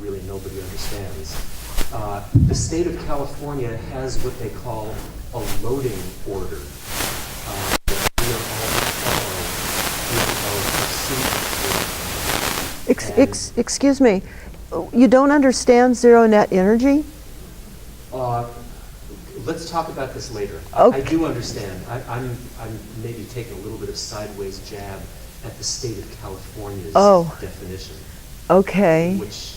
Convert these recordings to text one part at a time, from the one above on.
really nobody understands. The state of California has what they call a loading order that we are all to follow. Excuse me, you don't understand zero net energy? Let's talk about this later. Okay. I do understand. I'm maybe taking a little bit of sideways jab at the state of California's definition. Okay. Which,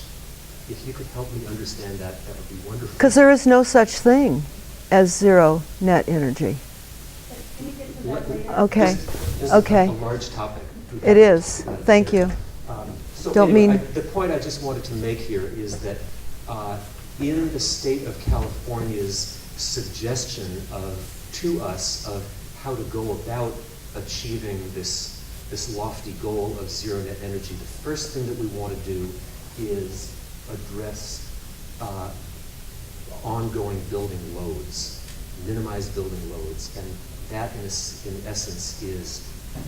if you could help me understand that, that would be wonderful. Because there is no such thing as zero net energy. Can you get to that later? Okay. This Okay. is a large topic. It is. Thank you. So Don't anyway, mean- the point I just wanted to make here is that in the state of California's suggestion to us of how to go about achieving this lofty goal of zero net energy, the first thing that we want to do is address ongoing building loads, minimize building loads, and that in essence is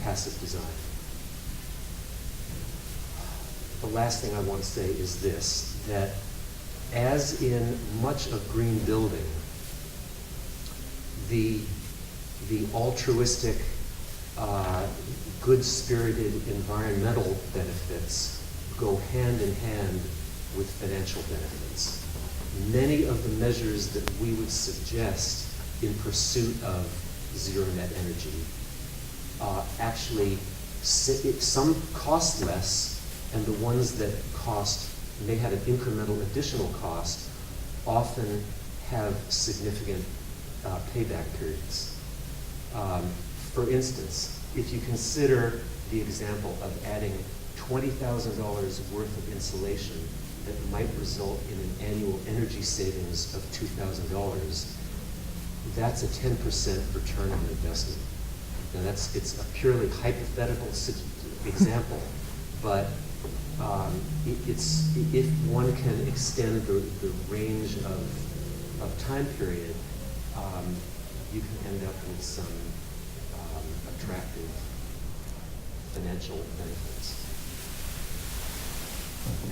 passive design. The last thing I want to say is this, that as in much of green building, the altruistic, good-spirited environmental benefits go hand in hand with financial benefits. Many of the measures that we would suggest in pursuit of zero net energy actually, some cost less, and the ones that may have an incremental additional cost often have significant payback periods. For instance, if you consider the example of adding $20,000 worth of insulation that might result in an annual energy savings of $2,000, that's a 10% return on investment. Now it's a purely hypothetical example, but if one can extend the range of time period, you can end up with some attractive financial benefits.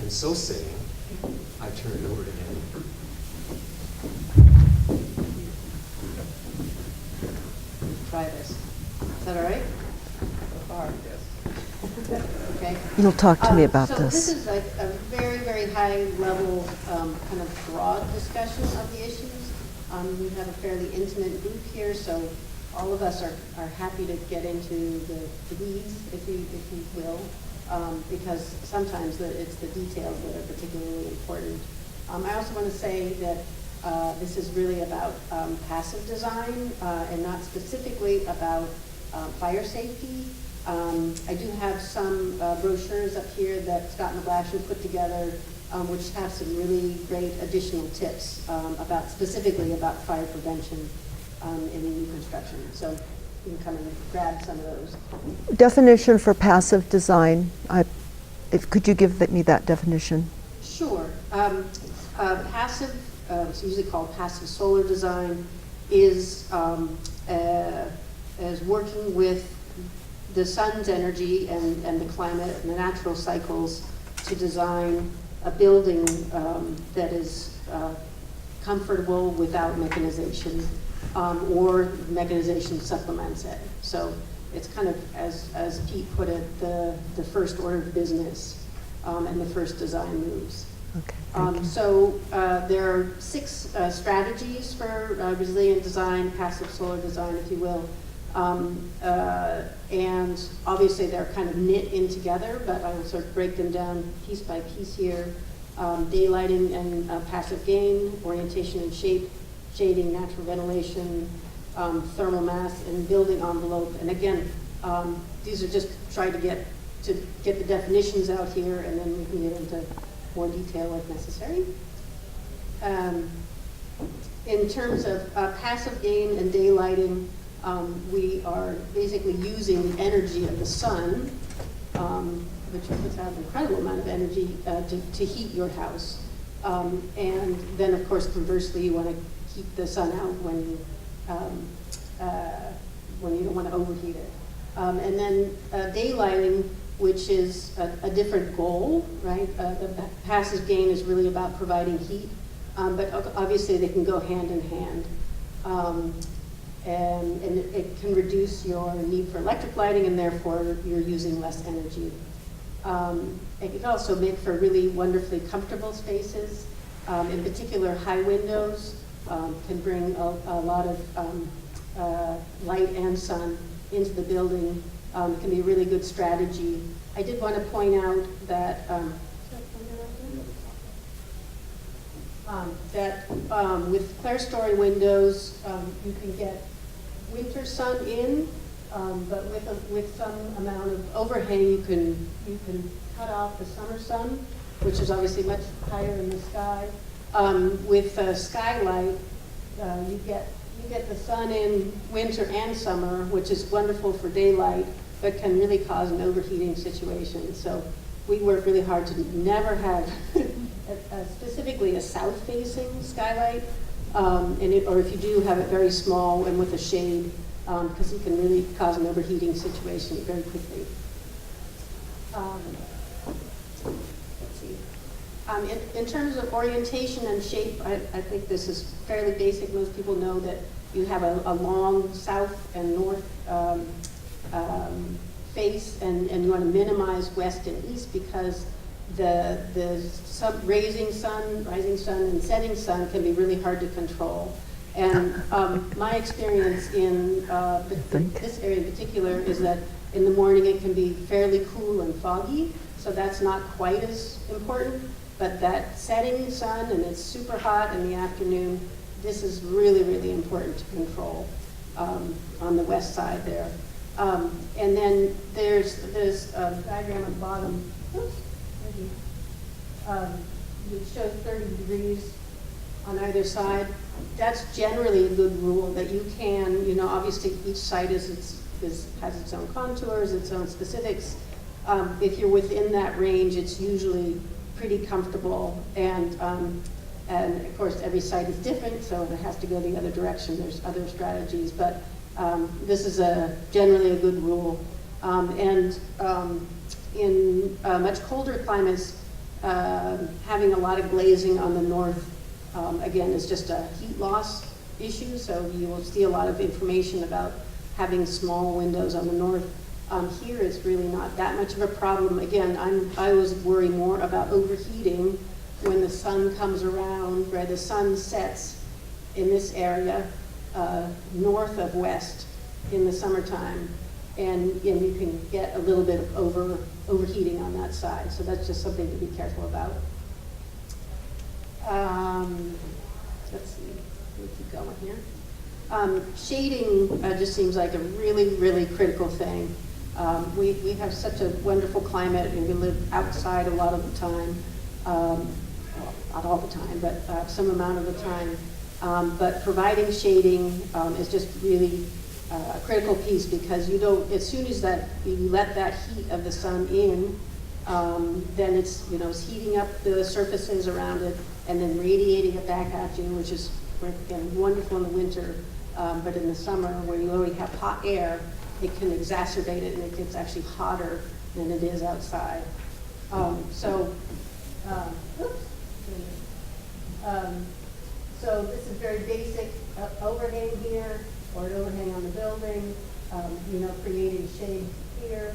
And so saying, I turn it over to Andy. Try this. Is that all right? So far. Yes. Okay. You'll talk to me about so this. This is a very, very high level kind of broad discussion of the issues. We have a fairly intimate group here, so all of us are happy to get into the weeds, if you will, because sometimes it's the details that are particularly important. I also want to say that this is really about passive design and not specifically about fire safety. I do have some brochures up here that Scott McGlashan put together, which have some really great additional tips specifically about fire prevention in new construction. So you can come and grab some of those. Definition for passive design. Could you give me that definition? Sure. Passive, it's usually called passive solar design, is working with the sun's energy and the climate and the natural cycles to design a building that is comfortable without mechanization, or mechanization supplements it. So it's kind of, as Pete put it, the first order of business and the first design moves. Okay. So there are 6 strategies for resilient design, passive solar design, if you will. And obviously they're kind of knit in together, but I will sort of break them down piece by piece here. Daylighting and passive gain, orientation and shape, shading, natural ventilation, thermal mass, and building envelope. And again, these are just trying to get the definitions out here, and then we can get into more detail if necessary. In terms of passive gain and daylighting, we are basically using the energy of the sun, which puts out an incredible amount of energy to heat your house. And then, of course, conversely, you want to keep the sun out when you don't want to overheat it. And then daylighting which is a different goal, right? The passive gain is really about providing heat, but obviously they can go hand in hand. And it can reduce your need for electric lighting, and therefore you're using less energy. It can also make for really wonderfully comfortable spaces. In particular, high windows can bring a lot of light and sun into the building. It can be a really good strategy. I did want to point out that with clerestory windows, you can get winter sun in, but with some amount of overhang, you can cut off the summer sun, which is obviously much higher in the sky. With skylight, you get the sun in winter and summer, which is wonderful for daylight, but can really cause an overheating situation. So we work really hard to never have specifically a south-facing skylight, or if you do, have it very small and with a shade, because it can really cause an overheating situation very quickly. Let's see. In terms of orientation and shape, I think this is fairly basic. Most people know that you have a long south and north face, and you want to minimize west and east because the rising sun and setting sun can be really hard to control. And my experience in this area in particular is that in the morning it can be fairly cool and foggy, so that's not quite as important. But that setting sun and it's super hot in the afternoon, this is really, really important to control on the west side there. And then there's this diagram at the bottom. Oops, it shows 30 degrees on either side. That's generally a good rule that you can, obviously each site has its own contours, its own specifics. If you're within that range, it's usually pretty comfortable, and of course every site is different, so if it has to go the other direction, there's other strategies, but this is generally a good rule. And in much colder climates, having a lot of glazing on the north, again, is just a heat loss issue, so you will see a lot of information about having small windows on the north. Here it's really not that much of a problem. Again, I always worry more about overheating when the sun comes around, where the sun sets in this area north of west in the summertime, and you can get a little bit of overheating on that side. So that's just something to be careful about. Let's see, we'll keep going here. Shading just seems like a really, really critical thing. We have such a wonderful climate, and we live outside a lot of the time. Well, not all the time, but some amount of the time. But providing shading is just really a critical piece, because as soon as you let that heat of the sun in, then it's heating up the surfaces around it and then radiating it back at you, which is again wonderful in the winter, but in the summer where you already have hot air, it can exacerbate it, and it gets actually hotter than it is outside. So this is very basic overhang here, or an overhang on the building, creating shade here.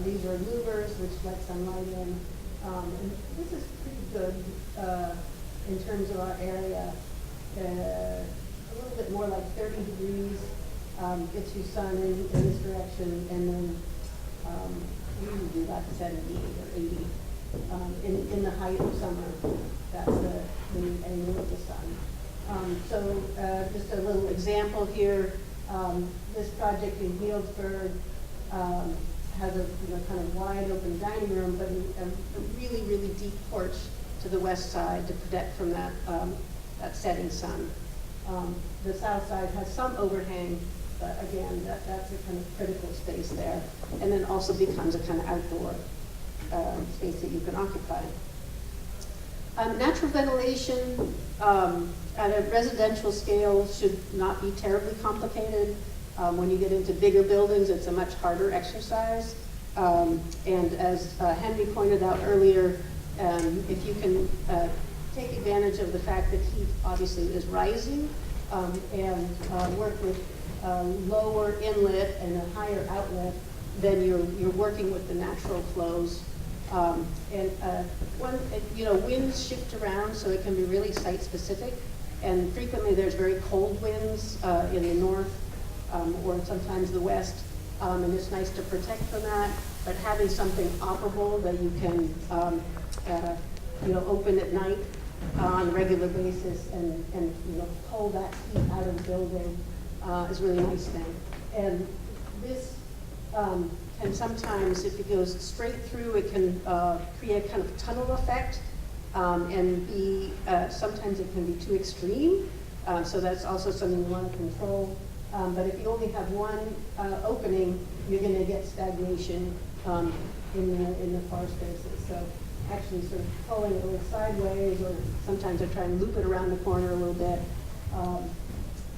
These are louvers, which let sunlight in. And this is pretty good in terms of our area. A little bit more like 30 degrees gets you sun in this direction, and then we usually do about 70 or 80 in the height of summer. That's the angle of the sun. So just a little example here. This project in Healdsburg has a kind of wide open dining room, but a really, really deep porch to the west side to protect from that setting sun. The south side has some overhang, but again, that's a kind of critical space there, and then also becomes a kind of outdoor space that you can occupy. Natural ventilation at a residential scale should not be terribly complicated. When you get into bigger buildings, it's a much harder exercise. And as Henry pointed out earlier, if you can take advantage of the fact that heat obviously is rising, and work with lower inlet and a higher outlet, then you're working with the natural flows. Winds shift around, so it can be really site-specific. And frequently there's very cold winds in the north or sometimes the west, and it's nice to protect from that. But having something operable that you can open at night on a regular basis and pull that heat out of the building is a really nice thing. And this can sometimes, if it goes straight through, it can create kind of tunnel effect, and be sometimes it can be too extreme. So that's also something you want to control. But if you only have one opening, you're going to get stagnation in the far spaces. So actually sort of pulling it a little sideways, or sometimes I try and loop it around the corner a little bit.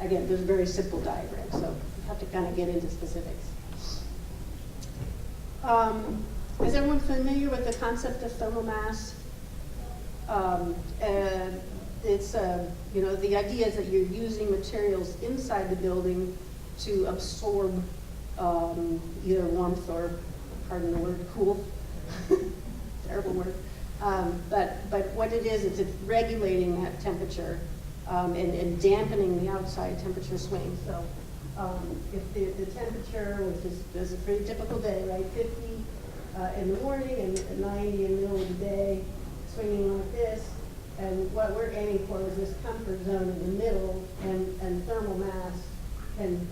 Again, there's a very simple diagram, so you have to kind of get into specifics. Is everyone familiar with the concept of thermal mass? It's, the idea is that you're using materials inside the building to absorb either warmth or, pardon the word, cool. Terrible word. But what it is it's regulating that temperature and dampening the outside temperature swing. So if the temperature, which is a pretty typical day, right, 50 in the morning and 90 in the middle of the day, swinging like this, and what we're aiming for is this comfort zone in the middle, and thermal mass can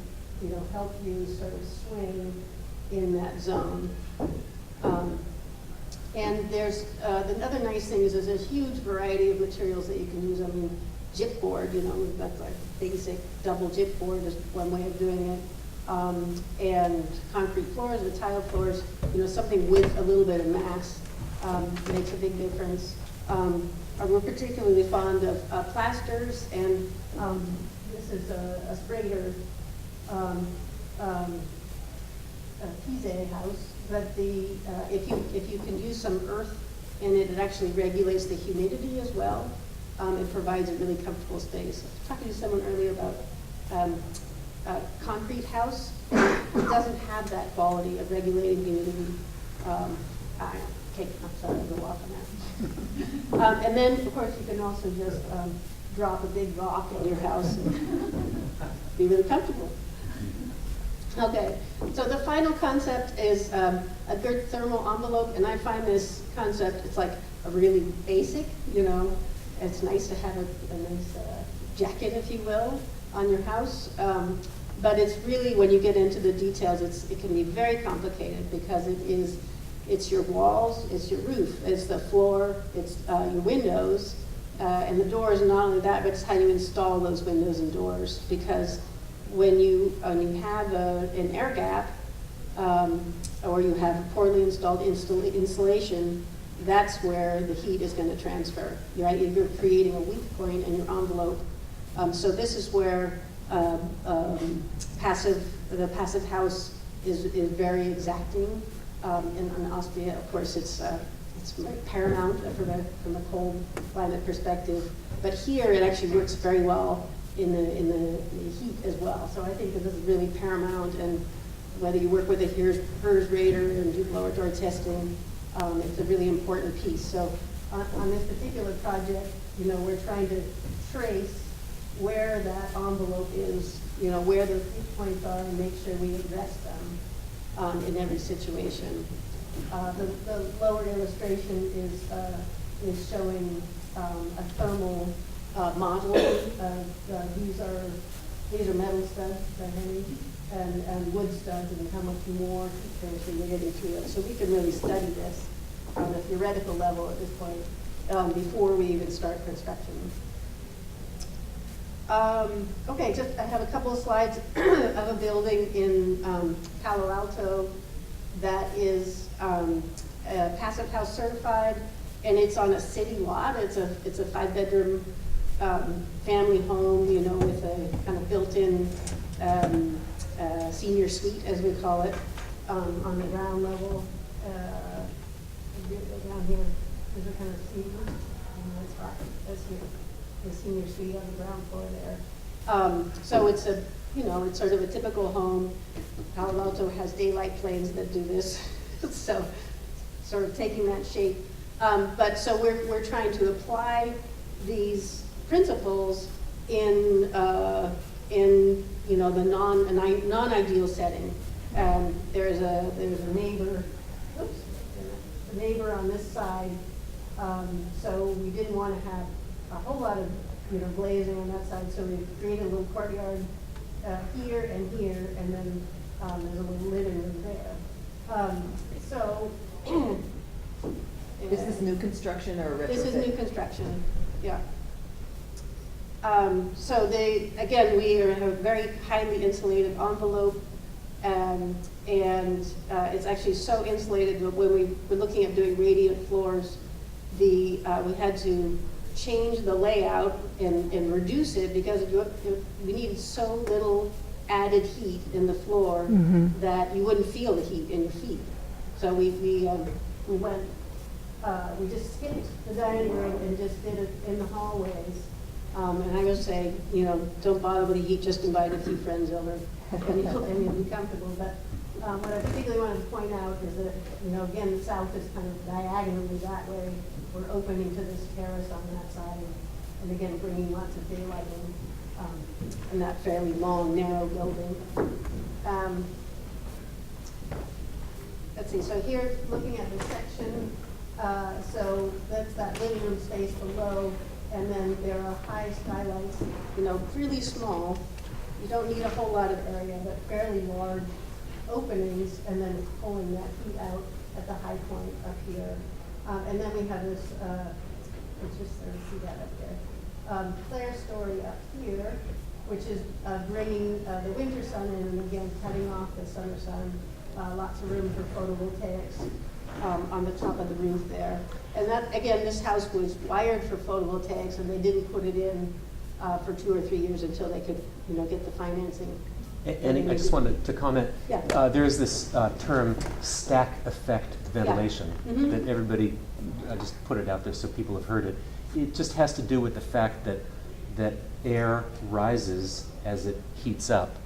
help you sort of swing in that zone. And there's the other nice thing is there's a huge variety of materials that you can use. I mean, gypboard, we've got like basic double gypboard is one way of doing it. And concrete floors or tile floors, something with a little bit of mass makes a big difference. We're particularly fond of plasters, and this is a Sprader Pise house. But if you can use some earth in it, it actually regulates the humidity as well. It provides a really comfortable space. I was talking to someone earlier about a concrete house. It doesn't have that quality of regulating humidity. I'm sorry, I'm going to walk on that. And then, of course, you can also just drop a big rock in your house and be really comfortable. Okay, so the final concept is a good thermal envelope, and I find this concept, it's like a really basic, it's nice to have a nice jacket, if you will, on your house, but it's really, when you get into the details, it can be very complicated because it's your walls, it's your roof, it's the floor, it's your windows, and the doors, and not only that, but it's how you install those windows and doors, because when you have an air gap, or you have poorly installed insulation, that's where the heat is going to transfer, right? You're creating a weak point in your envelope. So this is where the passive house is very exacting. In Austria, of course, it's paramount from a cold climate perspective. But here, it actually works very well in the heat as well. So I think that this is really paramount, and whether you work with a HERS rater and do blower door testing, it's a really important piece. So on this particular project, we're trying to trace where that envelope is, where the heat points are, and make sure we address them in every situation. The lower illustration is showing a thermal modeling. These are metal studs, Henry, and wood studs, and how much more transfer you're getting through it. So we can really study this on a theoretical level at this point before we even start construction. Okay, I have a couple of slides of a building in Palo Alto that is Passive House certified, and it's on a city lot. It's a 5-bedroom family home, with a kind of built-in senior suite, as we call it. on the ground level. Down here, there's a kind of senior, that's here, the senior suite on the ground floor there. So it's a, it's sort of a typical home. Palo Alto has daylight planes that do this, so sort of taking that shape. But so we're trying to apply these principles in the non-ideal setting. There's a neighbor. Oops. A neighbor on this side, so we didn't want to have a whole lot of glazing on that side, so we created a little courtyard here, and then there's a little living room there. Is this new construction or retrofit? This is new construction, yeah. So we have a very highly insulated envelope. And it's actually so insulated that when we were looking at doing radiant floors, we had to change the layout and reduce it because we needed so little added heat in the floor that you wouldn't feel the heat in your feet. So we just skipped the dining room and just did it in the hallways. And I would say, don't bother with the heat, just invite a few friends over and you'll be comfortable. But what I particularly wanted to point out is that, again, the south is kind of diagonally that way. We're opening to this terrace on that side, and again, bringing lots of daylight in that fairly long, narrow building. Let's see, so here, looking at the section, so that's that living room space below, and then there are high skylights, really small. You don't need a whole lot of area, but fairly large openings, and then pulling that heat out at the high point up here. And then we have this, let's just sort of see that up there, clerestory up here, which is bringing the winter sun in, and again, cutting off the summer sun. Lots of room for photovoltaics on the top of the roof there. And that, again, this house was wired for photovoltaics, and they didn't put it in for 2 or 3 years until they could, get the financing. And I just wanted to comment. Yeah. There's this term stack effect ventilation that everybody, I just put it out there so people have heard it. It just has to do with the fact that air rises as it heats up.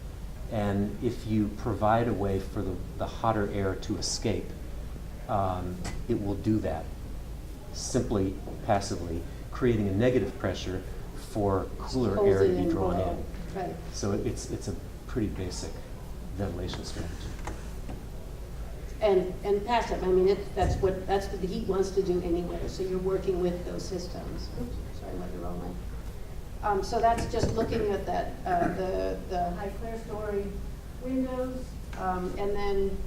And if you provide a way for the hotter air to escape, it will do that simply, passively, creating a negative pressure for cooler air to be drawn in. Right. So it's a pretty basic ventilation strategy. And passive, I mean, that's what the heat wants to do anyway, so you're working with those systems. Oops, sorry, I went the wrong way. So that's just looking at that, the high clerestory windows. And then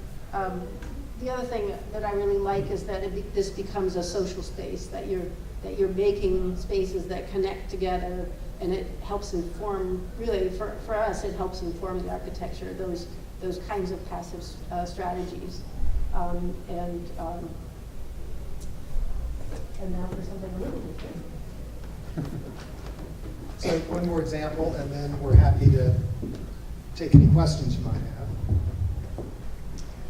the other thing that I really like is that this becomes a social space, that you're making spaces that connect together, and it helps inform, really, for us, it helps inform the architecture, those kinds of passive strategies. And now for something a little different. So one more example, and then we're happy to take any questions you might have.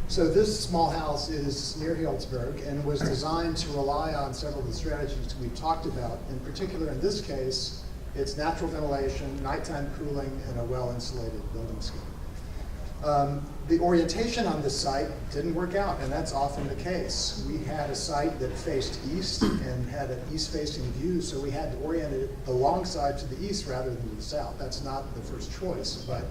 So this small house is near Healdsburg and was designed to rely on several of the strategies we've talked about. In particular, in this case, it's natural ventilation, nighttime cooling, and a well-insulated building scheme. The orientation on this site didn't work out, and that's often the case. We had a site that faced east and had an east-facing view, so we had to orient it alongside to the east rather than to the south. That's not the first choice, but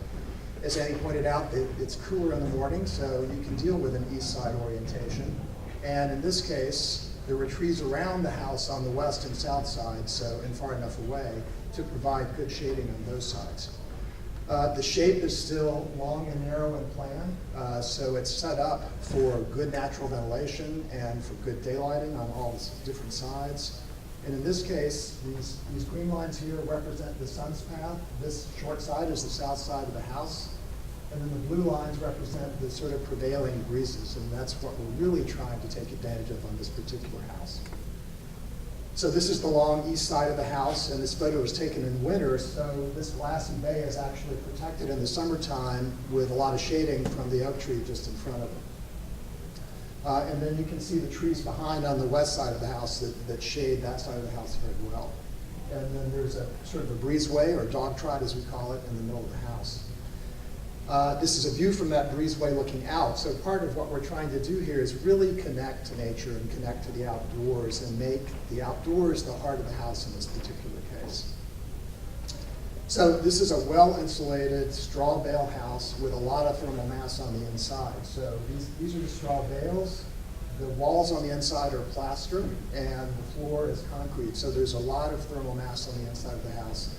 as Annie pointed out, it's cooler in the morning, so you can deal with an east side orientation. And in this case, there were trees around the house on the west and south side, and far enough away to provide good shading on those sides. The shape is still long and narrow in plan, so it's set up for good natural ventilation and for good daylighting on all the different sides. And in this case, these green lines here represent the sun's path. This short side is the south side of the house. And then the blue lines represent the sort of prevailing breezes, and that's what we're really trying to take advantage of on this particular house. So this is the long east side of the house, and this photo was taken in winter, so this glassy bay is actually protected in the summertime with a lot of shading from the oak tree just in front of it. And then you can see the trees behind on the west side of the house that shade that side of the house very well. And then there's a sort of a breezeway, or dog trot as we call it, in the middle of the house. This is a view from that breezeway looking out. So part of what we're trying to do here is really connect to nature and connect to the outdoors and make the outdoors the heart of the house in this particular case. So this is a well-insulated straw bale house with a lot of thermal mass on the inside. So these are the straw bales. The walls on the inside are plaster, and the floor is concrete. So there's a lot of thermal mass on the inside of the house.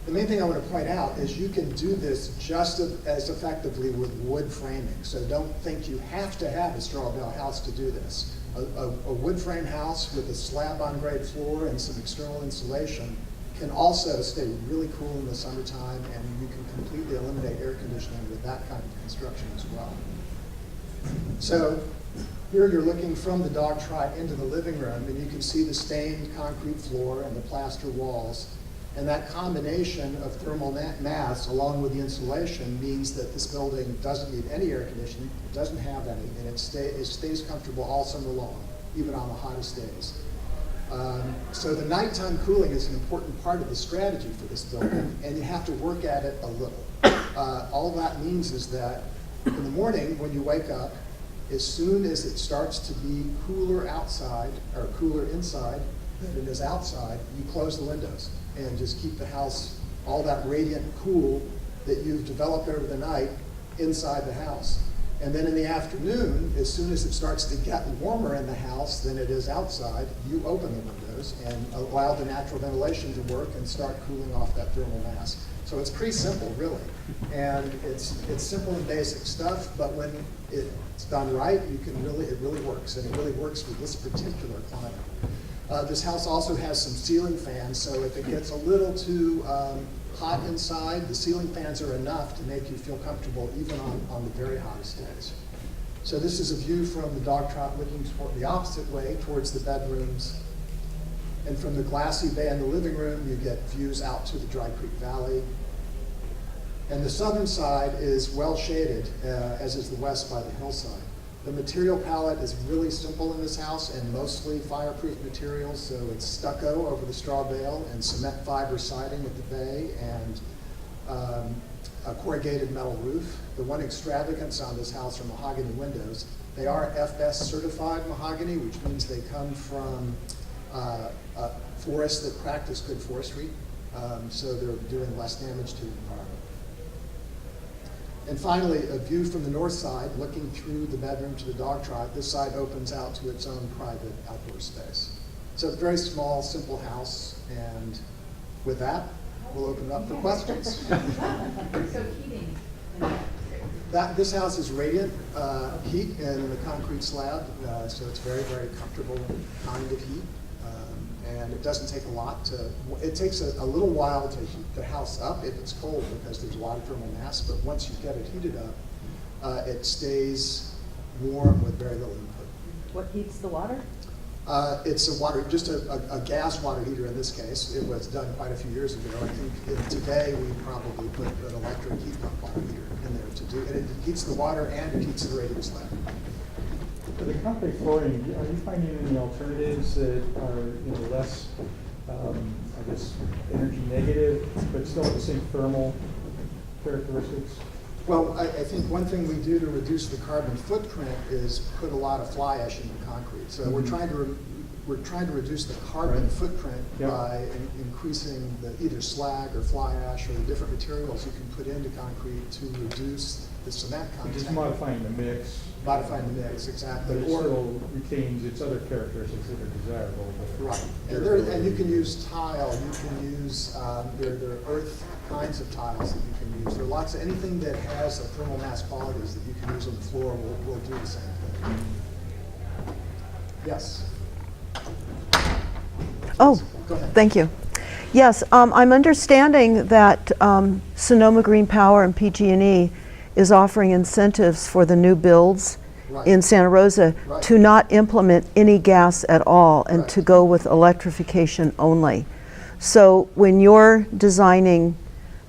The main thing I want to point out is you can do this just as effectively with wood framing. So don't think you have to have a straw bale house to do this. A wood frame house with a slab-on-grade floor and some external insulation can also stay really cool in the summertime, and you can completely eliminate air conditioning with that kind of construction as well. So here you're looking from the dog trot into the living room, and you can see the stained concrete floor and the plaster walls. And that combination of thermal mass along with the insulation means that this building doesn't need any air conditioning, it doesn't have any, and it stays comfortable all summer long, even on the hottest days. So the nighttime cooling is an important part of the strategy for this building, and you have to work at it a little. All that means is that in the morning when you wake up, as soon as it starts to be cooler outside, or cooler inside than it is outside, you close the windows and just keep the house, all that radiant cool that you've developed over the night, inside the house. And then in the afternoon, as soon as it starts to get warmer in the house than it is outside, you open the windows and allow the natural ventilation to work and start cooling off that thermal mass. So it's pretty simple, really. And it's simple and basic stuff, but when it's done right, it really works. And it really works with this particular climate. This house also has some ceiling fans, so if it gets a little too hot inside, the ceiling fans are enough to make you feel comfortable even on the very hottest days. So this is a view from the dog trot looking toward the opposite way, towards the bedrooms. And from the glassy bay in the living room, you get views out to the Dry Creek Valley. And the southern side is well shaded, as is the west by the hillside. The material palette is really simple in this house and mostly fireproof materials, so it's stucco over the straw bale and cement fiber siding with the bay and a corrugated metal roof. The one extravagance on this house are mahogany windows. They are FS certified mahogany, which means they come from forests that practice good forestry, so they're doing less damage to the environment. And finally, a view from the north side, looking through the bedroom to the dog trot. This side opens out to its own private outdoor space. So it's a very small, simple house, and with that, we'll open it up for questions. So heating. This house is radiant heat in the concrete slab, so it's very, very comfortable kind of heat. And it doesn't take a lot it takes a little while to heat the house up if it's cold because there's a lot of thermal mass, but once you get it heated up, it stays warm with very little input. What heats the water? It's just a gas water heater in this case. It was done quite a few years ago. I think today we probably put an electric heat pump water heater in there to do, and it heats the water and it heats the radiant slab. For the concrete flooring, are you finding any alternatives that are less, I guess, energy negative, but still have the same thermal characteristics? Well, I think one thing we do to reduce the carbon footprint is put a lot of fly ash into concrete. So we're trying to reduce the carbon footprint by increasing either slag or fly ash or the different materials you can put into concrete to reduce the cement content. Just modifying the mix. Modifying the mix, exactly. But it still retains its other characteristics that are desirable. Right. And you can use tile, you can use, there are earth kinds of tiles that you can use. There are lots of, anything that has a thermal mass qualities that you can use on the floor will do the same thing. Yes? Oh, Go ahead. thank you. Yes, I'm understanding that Sonoma Green Power and PG&E is offering incentives for the new builds in Santa Rosa to not implement any gas at all and to go with electrification only. So when you're designing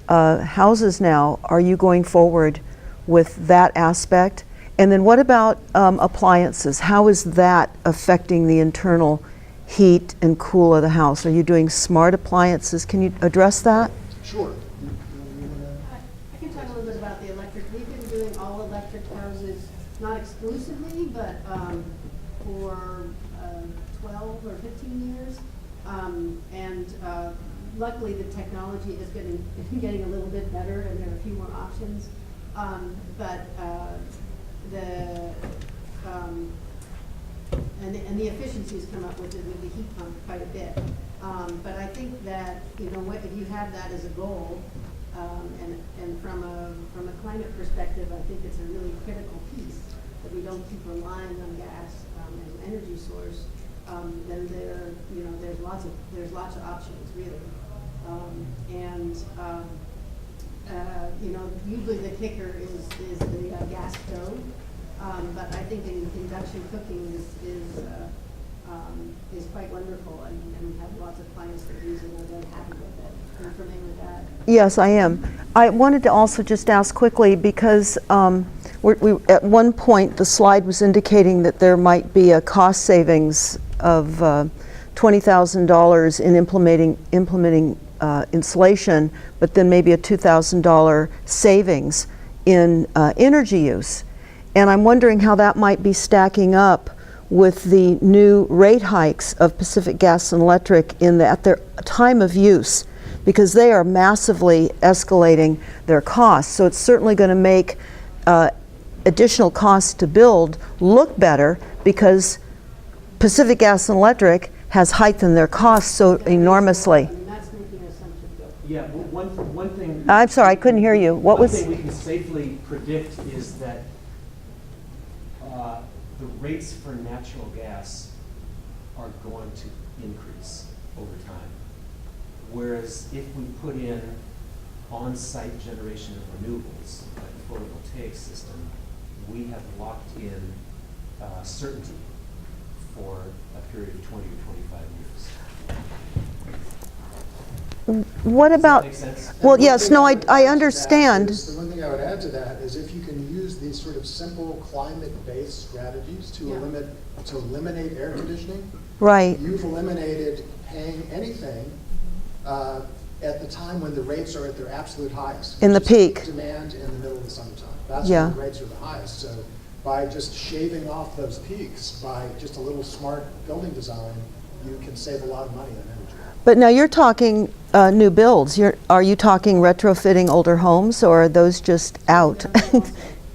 houses now, are you going forward with that aspect? And then what about appliances? How is that affecting the internal heat and cool of the house? Are you doing smart appliances? Can you address that? Sure. I can talk a little bit about the electric. We've been doing all electric houses, not exclusively, but for 12 or 15 years. Luckily, the technology is getting a little bit better, and there are a few more options. And the efficiencies come up with the heat pump quite a bit. But I think that, you know, if you have that as a goal, and from a climate perspective, I think it's a really critical piece that we don't keep relying on gas as an energy source. Then there's lots of options really. Usually the kicker is the gas stove. But I think induction cooking is quite wonderful, and we have lots of clients that use it and are very happy with it. Are you familiar with that? Yes, I am. I wanted to also just ask quickly, because we at one point the slide was indicating that there might be a cost savings of $20,000 in implementing insulation, but then maybe a $2,000 savings in energy use. And I'm wondering how that might be stacking up with the new rate hikes of Pacific Gas and Electric at their time of use, because they are massively escalating their costs. So it's certainly going to make additional costs to build look better, because Pacific Gas and Electric has heightened their costs so enormously. I mean, that's making an assumption. Yeah, one thing. I'm sorry, I couldn't hear you. What was? One thing we can safely predict is that the rates for natural gas are going to increase over time. Whereas if we put in on-site generation of renewables, like the photovoltaic system, we have locked in certainty for a period of 20 or 25 years. What Does about? that make sense? Well, And yes, one no, thing would I add to understand. that is- the one thing I would add to that is if you can use these sort of simple climate-based strategies to Yeah. eliminate air conditioning, Right. you've eliminated paying anything at the time when the rates are at their absolute highest. In the which is peak. Demand in the middle of the summertime. That's Yeah. when the rates are the highest. So by just shaving off those peaks, by just a little smart building design, you can save a lot of money on energy. But now you're talking new builds. Are you talking retrofitting older homes, or are those just out?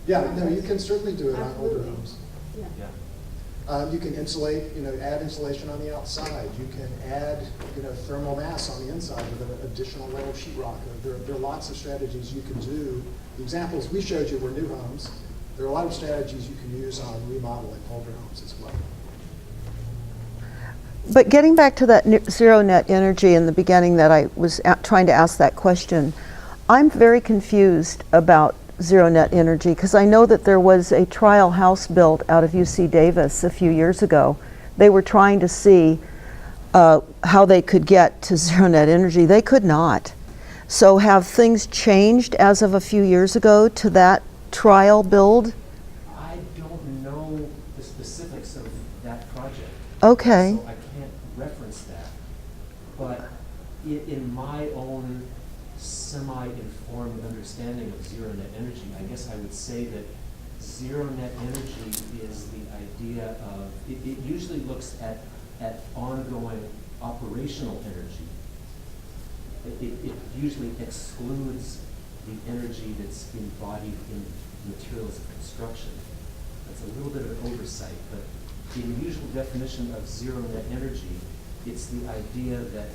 Yeah, no, you can certainly do it on older Absolutely. homes. Yeah. You can insulate, add insulation on the outside. You can add, thermal mass on the inside with an additional layer of sheetrock. There are lots of strategies you can do. The examples we showed you were new homes. There are a lot of strategies you can use on remodeling older homes as well. But getting back to that zero net energy in the beginning that I was trying to ask that question, I'm very confused about zero net energy, because I know that there was a trial house built out of UC Davis a few years ago. They were trying to see how they could get to zero net energy. They could not. So have things changed as of a few years ago to that trial build? I don't know the specifics of that project. Okay. So I can't reference that. But in my own semi-informed understanding of zero net energy, I guess I would say that zero net energy is the idea of, it usually looks at ongoing operational energy. It usually excludes the energy that's embodied in materials of construction. That's a little bit of an oversight, but in the usual definition of zero net energy, it's the idea that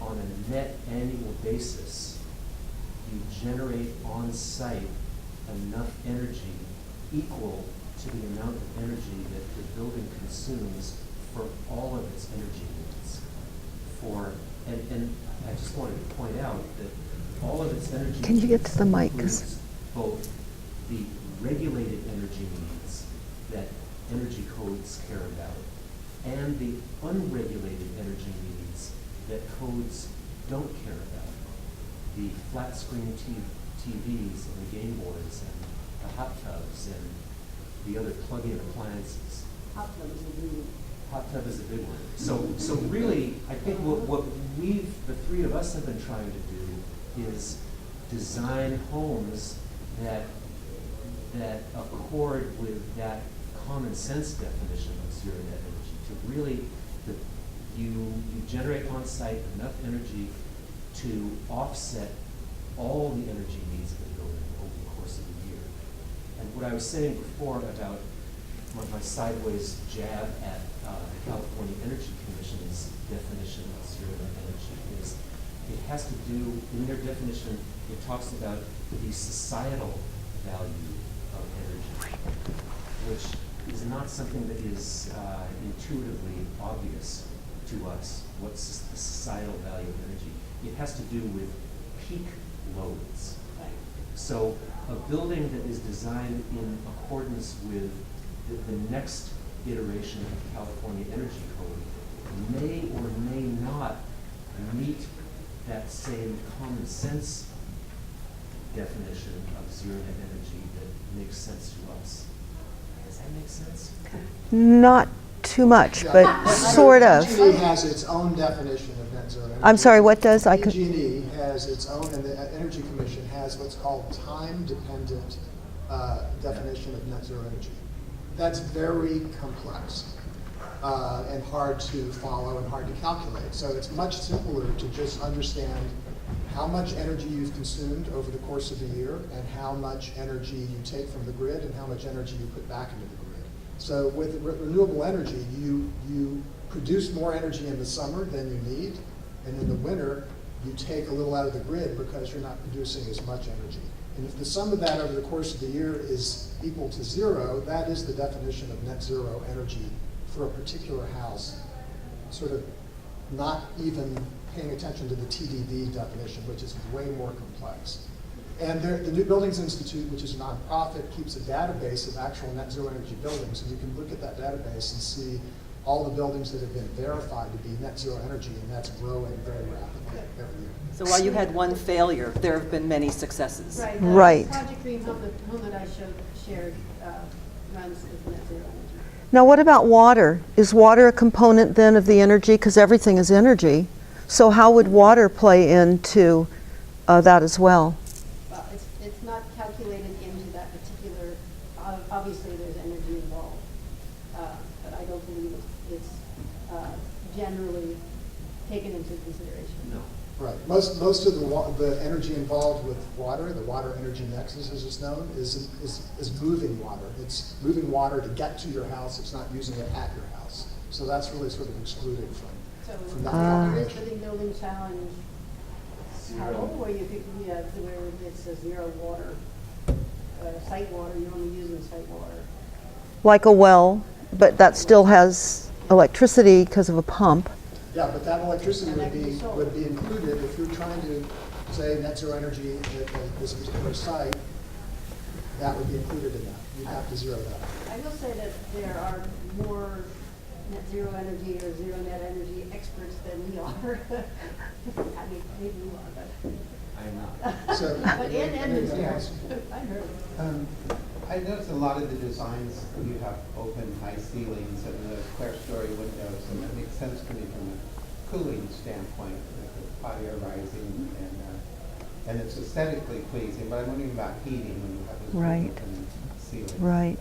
on a net annual basis, you generate on-site enough energy equal to the amount of energy that the building consumes for all of its energy needs. And I just wanted to point out that all of its energy Can you get to the mic? includes both the regulated energy needs that energy codes care about and the unregulated energy needs that codes don't care about. The flat screen TVs and the Game Boys the hot tubs and the other plug-in appliances. Hot tubs would be- Hot tub is a big one. So really, I think what the three of us have been trying to do is design homes that accord with that common sense definition of zero net energy. To really, that you generate on site enough energy to offset all the energy needs of the building over the course of the year. And what I was saying before about my sideways jab at the California Energy Commission's definition of zero net energy is it has to do, in their definition, it talks about the societal value of energy, which is not something that is intuitively obvious to us. What's the societal value of energy? It has to do with peak loads. Right. So a building that is designed in accordance with the next iteration of the California Energy Code may or may not meet that same common sense definition of zero net energy that makes sense to us. Does that make sense? Not too much, Yeah. but sort of. PG&E has its own definition of net zero energy. I'm sorry, what does? I could. PG&E has its own, and the Energy Commission has what's called time-dependent definition of net zero energy. That's very complex and hard to follow and hard to calculate. So it's much simpler to just understand how much energy you've consumed over the course of the year and how much energy you take from the grid and how much energy you put back into the grid. So with renewable energy, you produce more energy in the summer than you need, and in the winter, you take a little out of the grid because you're not producing as much energy. And if the sum of that over the course of the year is equal to zero, that is the definition of net zero energy for a particular house, sort of not even paying attention to the TDD definition, which is way more complex. And the New Buildings Institute, which is a nonprofit, keeps a database of actual net zero energy buildings, and you can look at that database and see all the buildings that have been verified to be net zero energy, and that's growing very rapidly every year. So while you had one failure, there have been many successes. Right. Right. Project Green Home, the home that I shared runs as net zero energy. Now, what about water? Is water a component then of the energy? Because everything is energy. So how would water play into that as well? Well, it's not calculated into that particular, obviously there's energy involved, but I don't believe it's generally taken into consideration. No. Right. Most of the energy involved with water, the water energy nexus as it's known, is moving water. It's moving water to get to your house. It's not using it at your house. So that's really sort of excluded from that There is calculation. the building challenge model where where it's a zero water, site water, you're only using site water. Like a well, but that still has electricity because of a pump. Yeah, but that electricity And that can be sold. would be included if you're trying to say net zero energy at this particular site. That would be included in that. You'd have to zero that. I will say that there are more net zero energy or zero net energy experts than we are. I mean, maybe you are, but. I'm not. So, But in Edmonton, Yeah. I heard. I noticed a lot of the designs, you have open high ceilings and the clear-story windows, and that makes sense to me from a cooling standpoint, with the hot air rising, and it's aesthetically pleasing, but I'm wondering about heating when you have those Right. open ceilings. Right.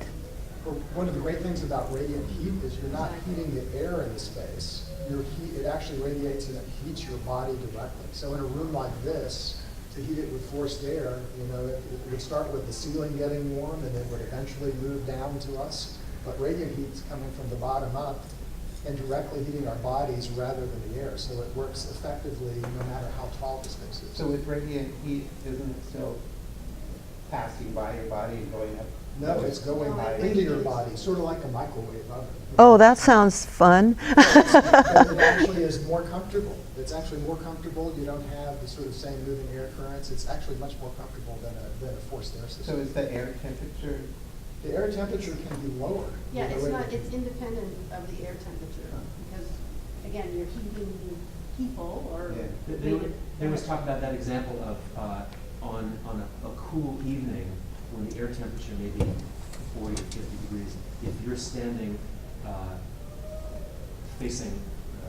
Well, one of the great things about radiant heat is you're not heating the air in the space. It actually radiates and it heats your body directly. So in a room like this, to heat it with forced air, it would start with the ceiling getting warm and it would eventually move down to us. But radiant heat's coming from the bottom up and directly heating our bodies rather than the air. So it works effectively no matter how tall the space is. So with radiant heat, isn't it still passing by your body and going up? No, it's going into your body, sort of like a microwave oven. Oh, that sounds fun. But it actually is more comfortable. It's actually more comfortable. You don't have the sort of same moving air currents. It's actually much more comfortable than a forced air system. So is the air temperature, The air temperature can be lower. Yeah, it's independent of the air temperature, because, again, you're heating people or. Yeah. There was talk about that example of on a cool evening, when the air temperature may be 40 to 50 degrees, if you're standing facing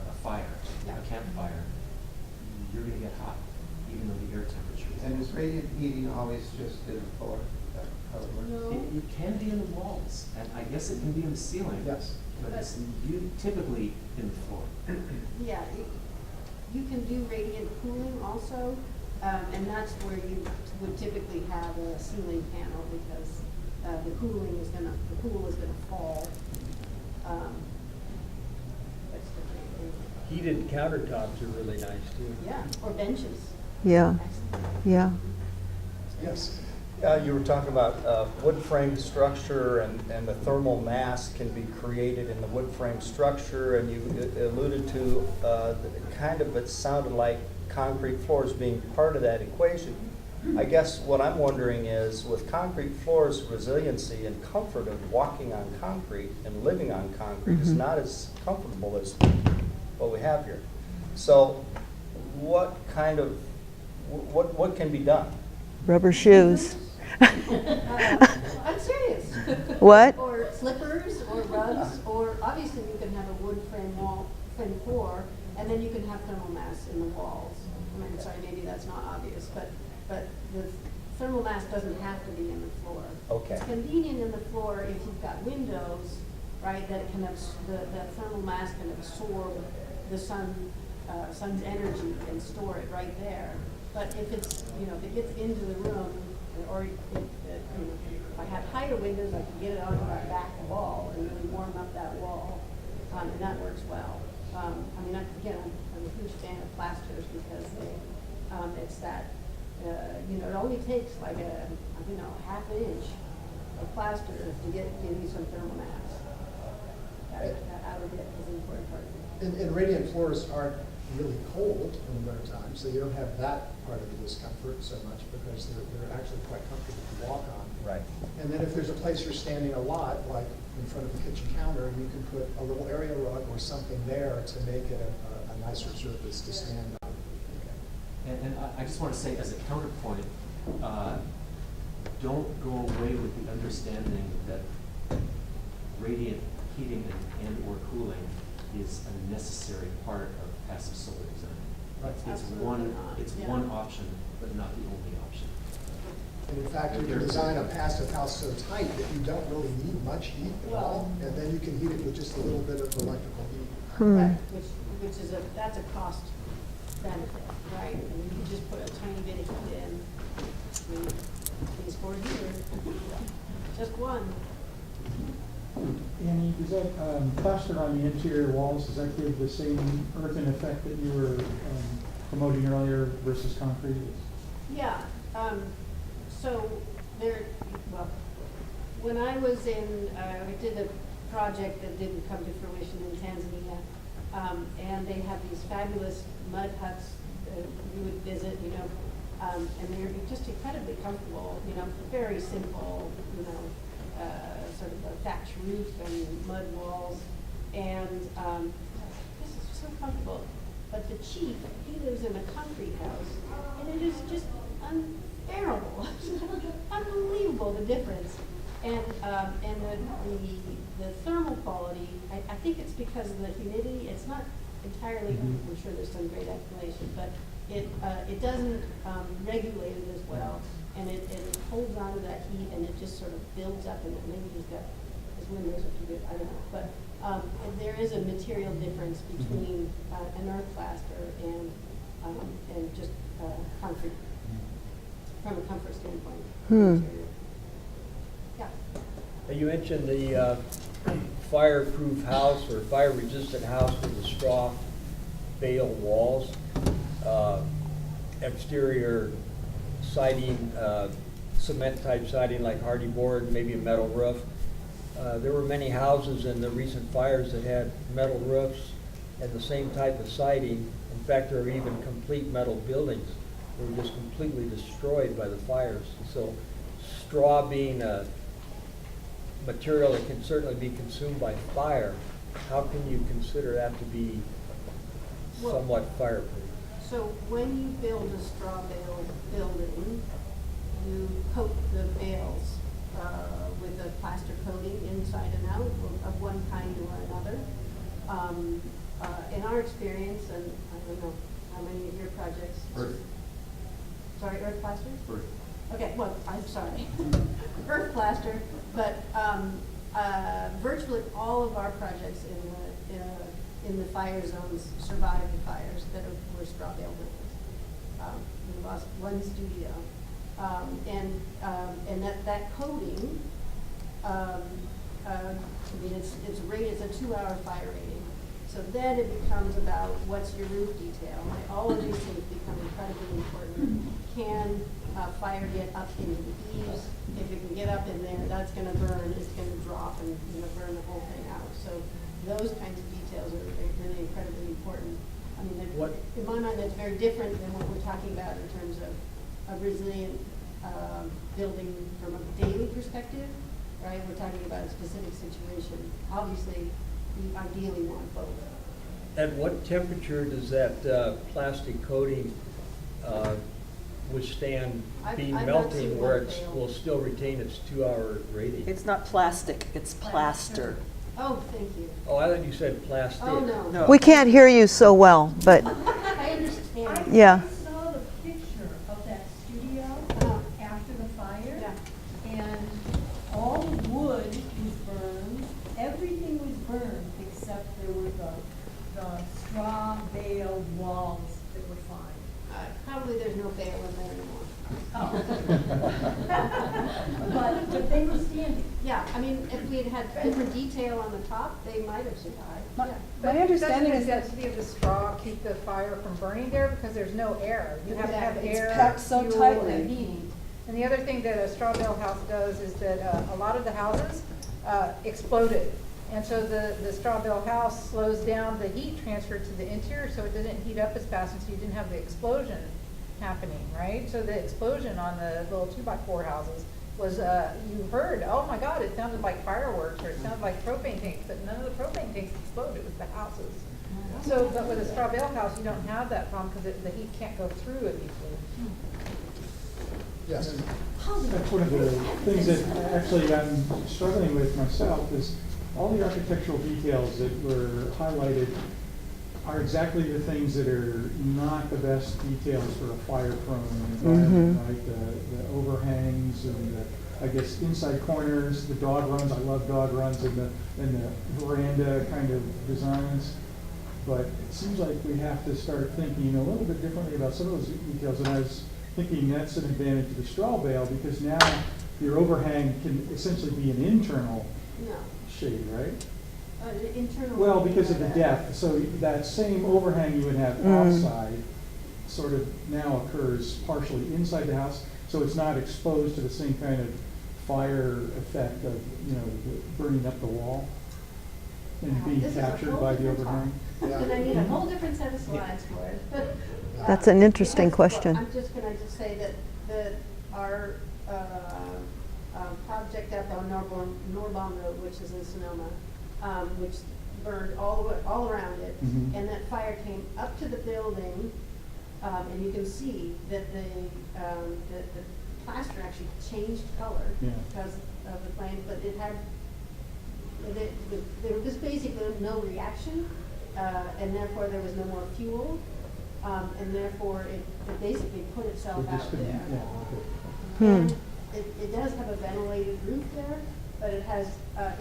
a fire, Yeah. a campfire, you're going to get hot, even though the air temperature is. And is radiant heating always just in the floor? Is that how it works? No. It can be in the walls, and I guess it can be in the ceiling. Yes. But it's typically in the floor. Yeah, you can do radiant cooling also, and that's where you would typically have a ceiling panel because the pool is gonna fall. That's different. Heated countertops are really nice too. Yeah, or benches. Yeah, Excellent. yeah. Yes. You were talking about wood frame structure and the thermal mass can be created in the wood frame structure, and you alluded to it sounded like concrete floors being part of that equation. I guess what I'm wondering is, with concrete floors, resiliency and comfort of walking on concrete and living on concrete is not as comfortable as what we have here. So what can be done? Rubber shoes. I'm serious. What? Or slippers, or rugs, or obviously you can have a wood frame floor, and then you can have thermal mass in the walls. I mean, sorry, maybe that's not obvious, but the thermal mass doesn't have to be in the floor. Okay. It's convenient in the floor if you've got windows, right, that it can the thermal mass can absorb the sun's energy and store it right there. But if it's, if it gets into the room, or if I had higher windows, I could get it onto my back wall and really warm up that wall, and that works well. I'm a huge fan of plasters because it's that, it only takes like a half an inch of plaster to give you some thermal mass. That outer bit is an important part of it. And radiant floors aren't really cold in the wintertime, so you don't have that part of the discomfort so much because they're actually quite comfortable to walk on. Right. And then if there's a place you're standing a lot, like in front of the kitchen counter, you can put a little area rug or something there to make it a nicer surface to stand on. And I just want to say, as a counterpoint, don't go away with the understanding that radiant heating and or cooling is a necessary part of passive solar design. It's Absolutely one, not. it's Yeah. one option, but not the only option. And in fact, you can design a passive house so tight that you don't really need much heat at all, and then you can heat it with just a little bit of electrical heat. Right, which is that's a cost benefit, right? I mean, you just put a tiny bit of heat in, these four here, just one. Annie, does that plaster on the interior walls, does that give the same earthen effect that you were promoting earlier versus concrete? Yeah, so when I was I did a project that didn't come to fruition in Tanzania, and they have these fabulous mud huts that you would visit, and they're just incredibly comfortable, very simple, sort of a thatch roof and mud walls, and this is so comfortable. But the chief, he lives in a concrete house, and it is just unbearable, unbelievable the difference. And the thermal quality, I think it's because of the humidity. It's not entirely, I'm sure there's some great explanation, but it doesn't regulate it as well, and it holds on to that heat, and it just sort of builds up, and maybe his windows are too good, I don't know. But there is a material difference between an earth plaster and just concrete from a comfort standpoint. Material. Yeah. You mentioned the fireproof house or fire-resistant house with the straw bale walls, exterior siding, cement-type siding like hardy board, maybe a metal roof. There were many houses in the recent fires that had metal roofs and the same type of siding. In fact, there are even complete metal buildings that were just completely destroyed by the fires. So straw being a material that can certainly be consumed by fire, how can you consider that to be somewhat fireproof? So when you build a straw bale building, you coat the bales with a plaster coating inside and out of one kind or another. In our experience, and I don't know how many of your projects. Earth. Sorry, earth plaster? Earth. Okay, well, I'm sorry. Earth plaster, but virtually all of our projects in the fire zones survived the fires that were straw bale buildings. We lost one studio. And that coating, I mean, it's a 2-hour fire rating. So then it becomes about what's your roof detail. Like, all of these things become incredibly important. Can fire get up into the eaves? If it can get up in there, that's going to burn. It's going to drop and burn the whole thing out. So those kinds of details are really incredibly important. I mean, in my mind, that's very different than what we're talking about in terms of a resilient building from a daily perspective, right? We're talking about a specific situation. Obviously, we ideally want both. At what temperature does that plastic coating withstand being I've not seen melting where one it fail. will still retain its 2-hour rating? It's not plastic, it's plaster. Oh, thank you. Oh, I thought you said plastic. Oh, no. No. We can't hear you so well, but I understand. yeah. I saw the picture of that studio after the fire. Yeah. And all the wood was burned, everything was burned, except there were the straw bale walls that were fine. Probably there's no bale in there anymore. But they were standing. Yeah, I mean, if we had had different detail on the top, they might have survived. Yeah. My understanding is that the straw keep the fire from burning there because there's no air. You have to have Exactly. It's air, packed so fuel, tightly. and heat. And the other thing that a straw bale house does is that a lot of the houses exploded. And so the straw bale house slows down the heat transfer to the interior so it doesn't heat up as fast, and so you didn't have the explosion happening, right? So the explosion on the little 2x4 houses was, you heard, oh my God, it sounded like fireworks, or it sounded like propane tanks, but none of the propane tanks exploded, it was the houses. So, but with a straw bale house, you don't have that problem because the heat can't go through it easily. Yes. That's one of the things that actually I'm struggling with myself is all the architectural details that were highlighted are exactly the things that are not the best details for a fire-prone environment, right? The overhangs and the, I guess, inside corners, the dog runs. I love dog runs and the veranda kind of designs. But it seems like we have to start thinking a little bit differently about some of those details. And I was thinking that's an advantage of the straw bale because now your overhang can essentially be an internal No. shade, right? Internal. Well, because of the depth, so that same overhang you would have outside sort of now occurs partially inside the house, so it's not exposed to the same kind of fire effect of, burning up the wall and being This is a captured whole by the different overhang. talk. And I need a whole different set of slides for it. That's an interesting Because, question. I'm just gonna just say that our project up on Norbaum Road, which is in Sonoma, which burned all around it, Mhm. and that fire came up to the building, and you can see that the plaster actually changed color Yeah. because of the flames, but it had, there was basically no reaction, and therefore there was no more fuel, and therefore it basically put itself It just out couldn't- there. yeah, okay. And it does have a ventilated roof there, but it has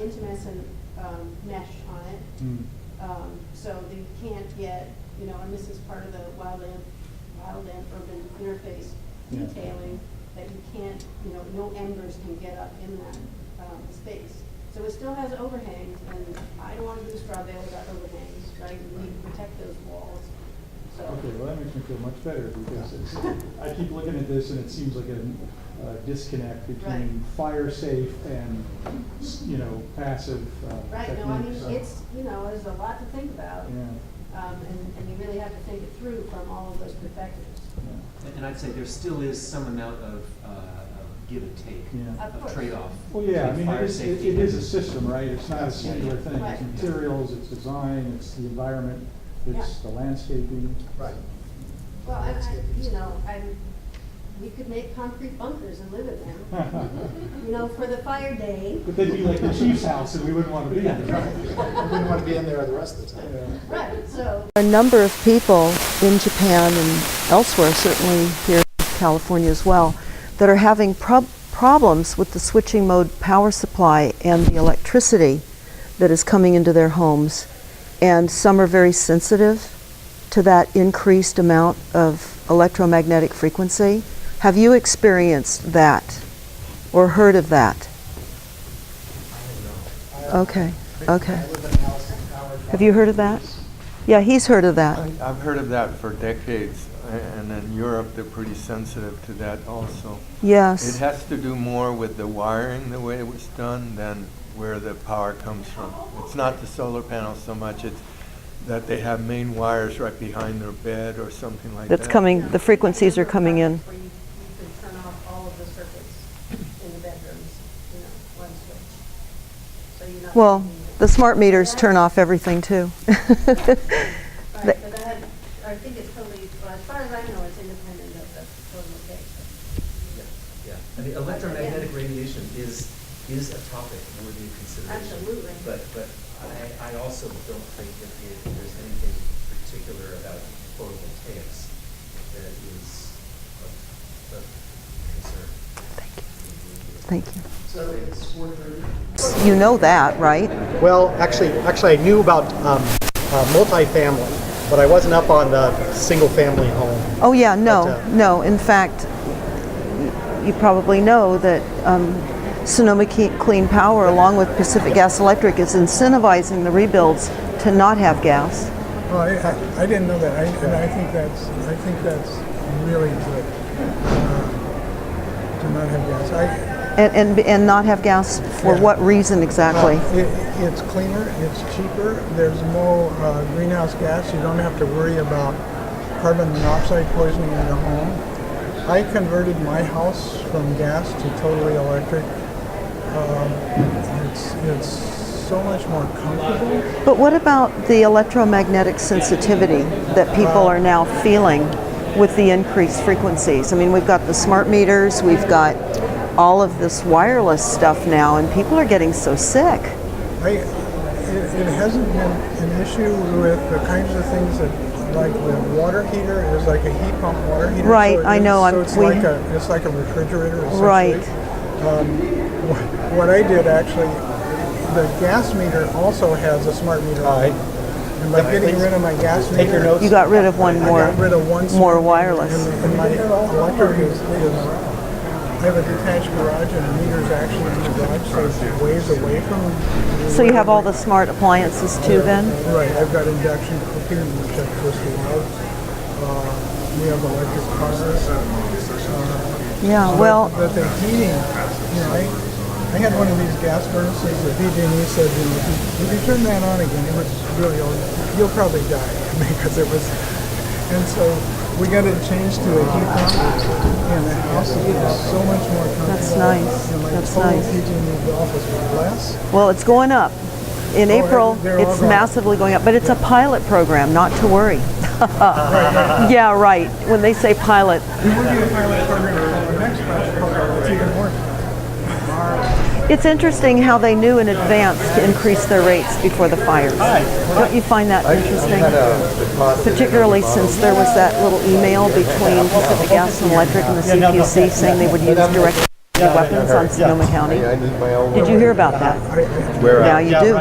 intumescent mesh on it. Mm. So that you can't get, and this is part of the wildland urban interface Yeah. detailing, that you can't, no embers can get up in that space. So it still has overhangs, and I don't want to do straw bale without overhangs, right? We need to protect those walls. So. Okay, well, that makes me feel much better because I keep looking at this and it seems like a disconnect between fire safe and, passive Right, techniques. no, I mean, it's, there's a lot to think about. Yeah. And you really have to think it through from all of those perspectives. And I'd say there still is some amount of give and take, Yeah. Of of course. trade-off. Well, yeah, I between mean, fire it safety is a and- system, right? It's not a singular thing. Right. It's materials, it's design, it's the environment, it's the landscaping. Right. Well, I'm We could make concrete bunkers and live in them, you know, for the fire day. But they'd be like the chief's house, and we wouldn't want to be in there. We wouldn't want to be in there the rest of the time. Right, so. A number of people in Japan and elsewhere, certainly here in California as well, that are having problems with the switching mode power supply and the electricity that is coming into their homes. And some are very sensitive to that increased amount of electromagnetic frequency. Have you experienced that or heard of that? Okay, okay. I live in a house that's powered by- Have you heard of that? Yeah, he's heard of that. I've heard of that for decades, and in Europe, they're pretty sensitive to that also. It Yes. has to do more with the wiring, the way it was done, than where the power comes from. It's not the solar panels so much, it's that they have main wires right behind their bed or something like that. That's coming, the frequencies are coming in. Where you can turn off all of the circuits in the bedrooms, you know, one switch. So you're not. Well, using the smart meters turn off everything too. Right, but I think it's totally, well, as far as I know, it's independent of the photovoltaic. Yeah. I mean, electromagnetic radiation is a topic worthy of consideration. Absolutely. But I also don't think that there's anything particular about photovoltaics that is of concern. Thank you. So it's 4:30. You know that, right? Well, actually, I knew about multifamily, but I wasn't up on the single-family home. Oh, yeah, no, But, no. In fact, you probably know that Sonoma Clean Power, along with Pacific Gas Electric, is incentivizing the rebuilds to not have gas. Oh, I didn't know that, and I think that's really good to not have gas. And not have gas for what reason exactly? It's cleaner, it's cheaper. There's no greenhouse gas. You don't have to worry about carbon monoxide poisoning in your home. I converted my house from gas to totally electric. It's so much more comfortable. But what about the electromagnetic sensitivity that people are now feeling with the increased frequencies? I mean, we've got the smart meters, we've got all of this wireless stuff now, and people are getting so sick. It hasn't been an issue with the kinds of things that, like the water heater is like a heat pump water heater. Right, so I know. it's like a refrigerator. Essentially. Right. What I did actually, the gas meter also has a smart meter on it. And by getting rid of my gas meter, You got rid of one more, I got rid of one more smart wireless. meter, and my electric is I have a detached garage, and the meter's actually in the garage, so it's ways away from. So you have all the smart appliances too then? Right, I've got induction cooking, which I just love. We have electric cars. Yeah, well, But the heating, you know, I had one of these gas furnaces, the PG&E said, you know, if you turn that on again, it was really old, you'll probably die, because it was, and so we got it changed to a heat pump, and the house is so much more comfortable. That's nice. And my That's total nice. PG&E bill was less. well, it's going up. In April, they're all it's going up. massively going up, but it's a pilot program, not to worry. Yeah, right. When they say pilot. And we're doing a pilot program for the next pilot program, it's even more. It's interesting how they knew in advance to increase their rates before the fires. Don't you find that interesting? Particularly since there was that little email between Pacific Gas and Electric and the CPUC saying they would use direct weapons on Sonoma County. Did you hear about that? Now you do.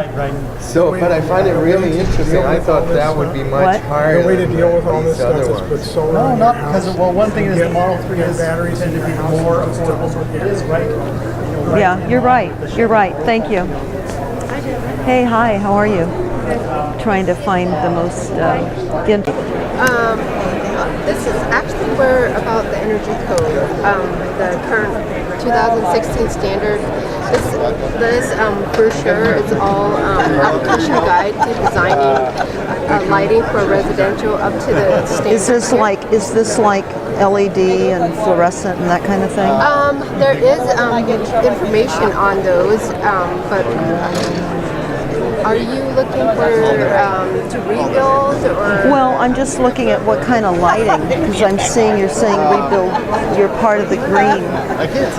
So, but I find it really interesting. I thought that would be much What? higher The way to than deal with all this these stuff other is put ones. solar No, on not your because, house. well, one thing is the Model 3 Get is batteries in your house. more affordable. It is, right? Yeah, you're right. You're right. Thank you. Hey, hi. How are you? Trying to find the most. This is actually where about the energy code, the current 2016 standard. This brochure is all application guide to designing lighting for residential up to the standard. Is this like LED and fluorescent and that kind of thing? There is information on those, but Are you looking for to rebuild or? Well, I'm just looking at what kind of lighting, because I'm seeing you're saying rebuild, you're part of the green.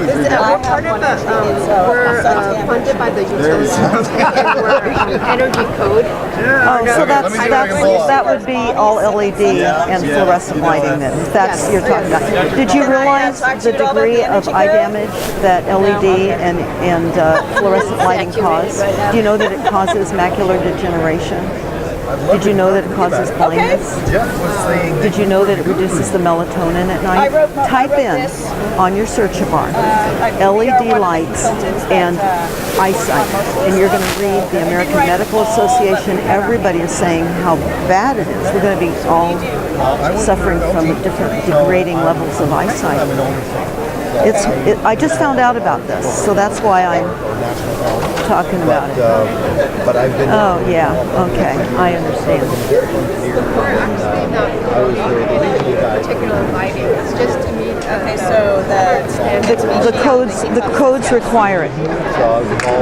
We're part of we're funded by the utilities and we're energy code. Oh, so that would be all LED and fluorescent lighting then, if that's you're talking about. Did you realize the degree of eye damage that LED and fluorescent lighting cause? Do you know that it causes macular degeneration? Did you know that it causes blindness? Did you know that it reduces the melatonin at night? Type in on your search bar LED lights and eyesight, and you're going to read the American Medical Association. Everybody is saying how bad it is. We're going to be all suffering from different degrading levels of eyesight. I just found out about this, so that's why I'm talking about it. But I've been. Oh yeah, okay, I understand. We're actually not really particular lighting. It's just to meet. Okay, so the codes require it. You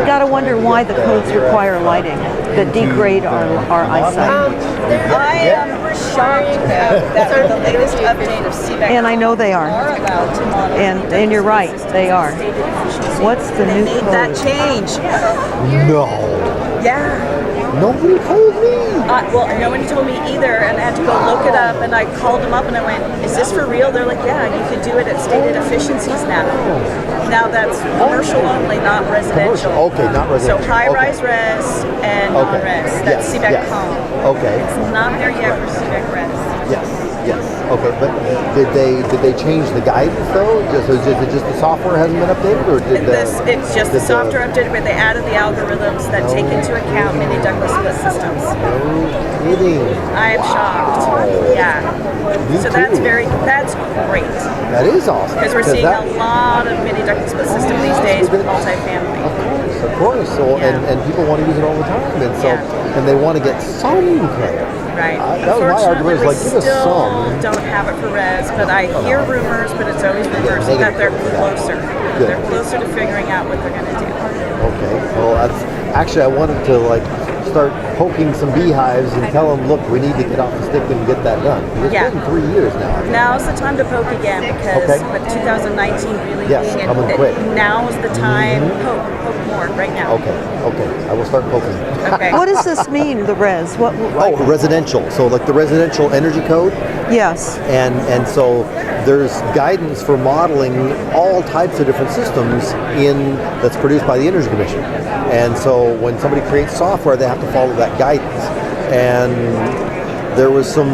got to wonder why the codes require lighting that degrade our eyesight. I am shocked that the latest update of CBEC and I know they are. And you're right, they are. What's the new code? That change. No. Yeah. Nobody told me. Well, no one told me either, and I had to go look it up, and I called them up and I went, is this for real? They're like, yeah, you could do it at stated efficiencies now. Now that's commercial only, not residential. Okay, not residential. So high-rise res and non-res. That's CBEC home. Okay. It's not there yet for CBEC res. Yes. Okay, but did they change the guidance though? Is it just the software hasn't been updated, or It's just the software updated, but they added the algorithms that take into account mini ductless split systems. No kidding. I am shocked. Yeah. So that's great. That is awesome. Because we're seeing a lot of mini ductless split system these days with multifamily. Of course. So, and people want to use it all the time, and so and they want to get some credit. Right. That was my argument. Is like, give us some. Don't have it for res, but I hear rumors, but it's always rumors that they're closer. Good. They're closer to figuring out what they're going to do. Okay. Well, that's actually I wanted to start poking some beehives and tell them, look, we need to get off the stick and get that done. It's been 3 years now. Now's the time to poke again because with 2019 really being coming quick. Now's the time. Poke more right now. Okay. I will start poking. Okay. What does this mean, the res? What? Oh, residential. So like the residential energy code. Yes. And so there's guidance for modeling all types of different systems that's produced by the Energy Commission. And so when somebody creates software, they have to follow that guidance. And there was some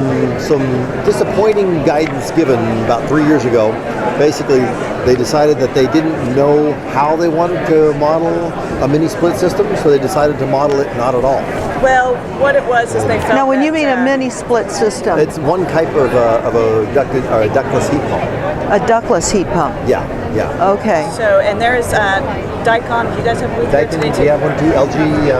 disappointing guidance given about 3 years ago. Basically, they decided that they didn't know how they wanted to model a mini split system, so they decided to model it not at all. Well, what it was is they felt Now, when you mean a mini split system, it's one type of a ductless heat pump. A ductless heat pump. Yeah. Okay. So, and there's Dicom. Do you guys have a booth here today too? We have one too. LG,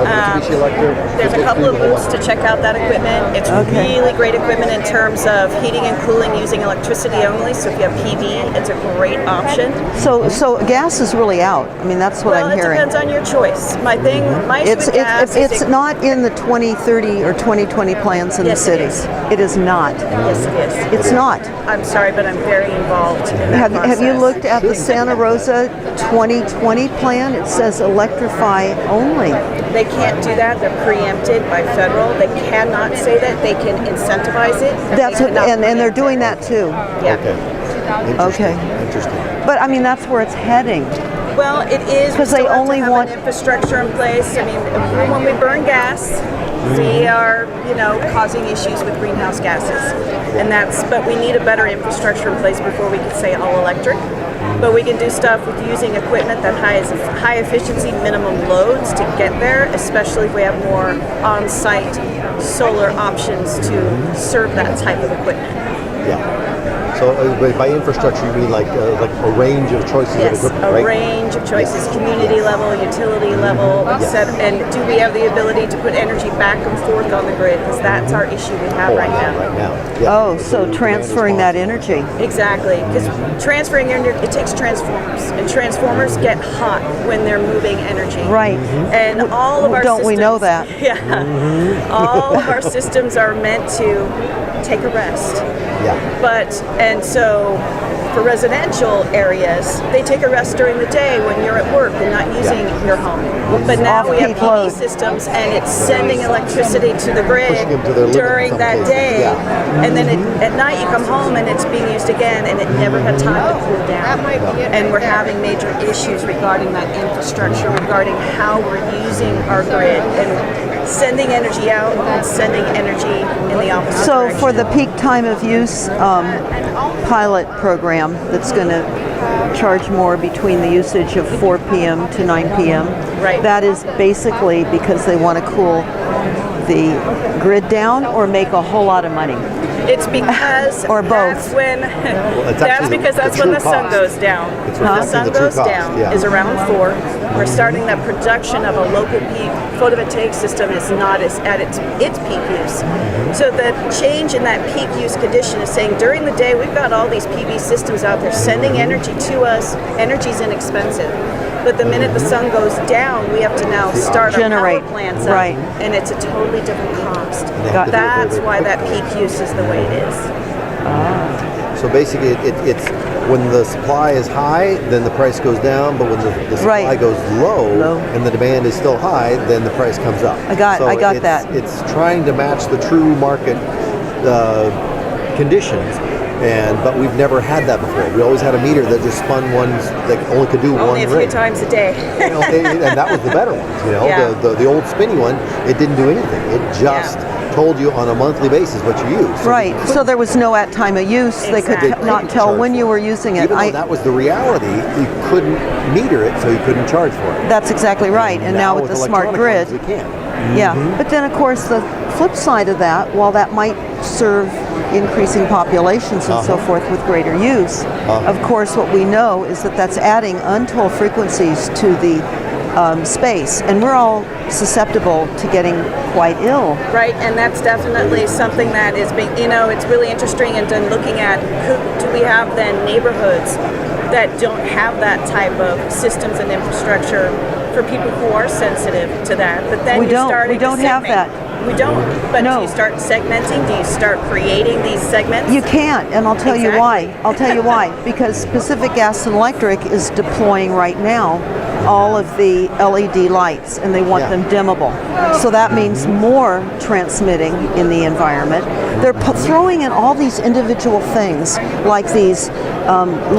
Mitsubishi Electric. There's a couple of booths to check out that equipment. It's really great equipment in terms of heating and cooling using electricity only. So if you have PV, it's a great option. So gas is really out. I mean, that's what I'm hearing. Well, it depends on your choice. My issue with gas it's not in the 2030 or 2020 plans in the cities. It is not. Yes, it is. It's not. I'm sorry, but I'm very involved in that Have you looked at the Santa Rosa 2020 plan? It says electrify only. They can't do that. They're preempted by federal. They cannot say that. They can incentivize it. That's what, and they're doing that too. Yeah. Okay. Interesting. But I mean, that's where it's heading. Well, it is because they only want infrastructure in place. I mean, when we burn gas, we are, causing issues with greenhouse gases, but we need a better infrastructure in place before we can say all electric. But we can do stuff with using equipment that has high efficiency minimum loads to get there, especially if we have more on-site solar options to serve that type of equipment. Yeah. So by infrastructure, you mean like a range of choices Yes, of equipment, a right? range of choices, community level, utility level, Yes. and do we have the ability to put energy back and forth on the grid? Because that's our issue we have right now. Right now. Yeah. Oh, so transferring that energy. Exactly, because transferring energy, it takes transformers, and transformers get hot when they're moving energy. Right. And all of our Don't we know systems- that? Yeah. All of our systems are meant to take a rest. Yeah. And so for residential areas, they take a rest during the day when you're at work and not using your home. But now we have Off-peak load. PV systems, and it's sending electricity to the grid Pushing them to their limit in during some that cases, day. yeah. And then at night you come home and it's being used again, and it never had time to cool down. That might be it And right we're there. having major issues regarding that infrastructure, regarding how we're using our grid and sending energy out and sending energy in the opposite So direction. for the peak time of use pilot program that's going to charge more between the usage of 4 p.m. to 9 p.m., Right. that is basically because they want to cool the grid down or make a whole lot of money. It's because Or both. that's when it's that's actually because the that's when true the sun cost. goes down. It's The reflecting sun the true goes cost, down yeah. is around 4. We're starting that production of a local peak photovoltaic system is not at its peak use. So the change in that peak use condition is saying during the day we've got all these PV systems out there sending energy to us. Energy's inexpensive. But the minute the sun goes down, we have to now start Generate, our power plants up, right. and it's a totally different cost. have to do it very, That's very why that quickly. peak use is the way it is. So basically, it's when the supply is high, then the price goes down. But when the supply Right. goes low, Low. and the demand is still high, then the price comes up. I got it's, that. It's trying to match the true market conditions. But we've never had that before. We always had a meter that just spun ones that only could do Only one a few rig. times a day. And that was the better ones. Yeah. The old spinny one, it didn't do anything. It just told you on a monthly basis what you use. So Right. So there was no at time of use. They could Exactly. not tell when you were using it. Even though that was the reality, you couldn't meter it, so you couldn't charge for it. That's exactly right. And now with the smart electronic grid, ones, we can. yeah. But then, of course, the flip side of that, while that might serve increasing populations and so forth with greater use, of course, what we know is that that's adding untold frequencies to the space, and we're all susceptible to getting quite ill. Right, and that's definitely something that is being, it's really interesting and then looking at do we have then neighborhoods that don't have that type of systems and infrastructure for people who are sensitive to that. But then We don't have that. We don't. But No. do you start segmenting? Do you start creating these segments? You can't, and I'll tell you why. I'll tell you why. Because Pacific Gas and Electric is deploying right now all of the LED lights, and they want them dimmable. So that means more transmitting in the environment. They're throwing in all these individual things, like these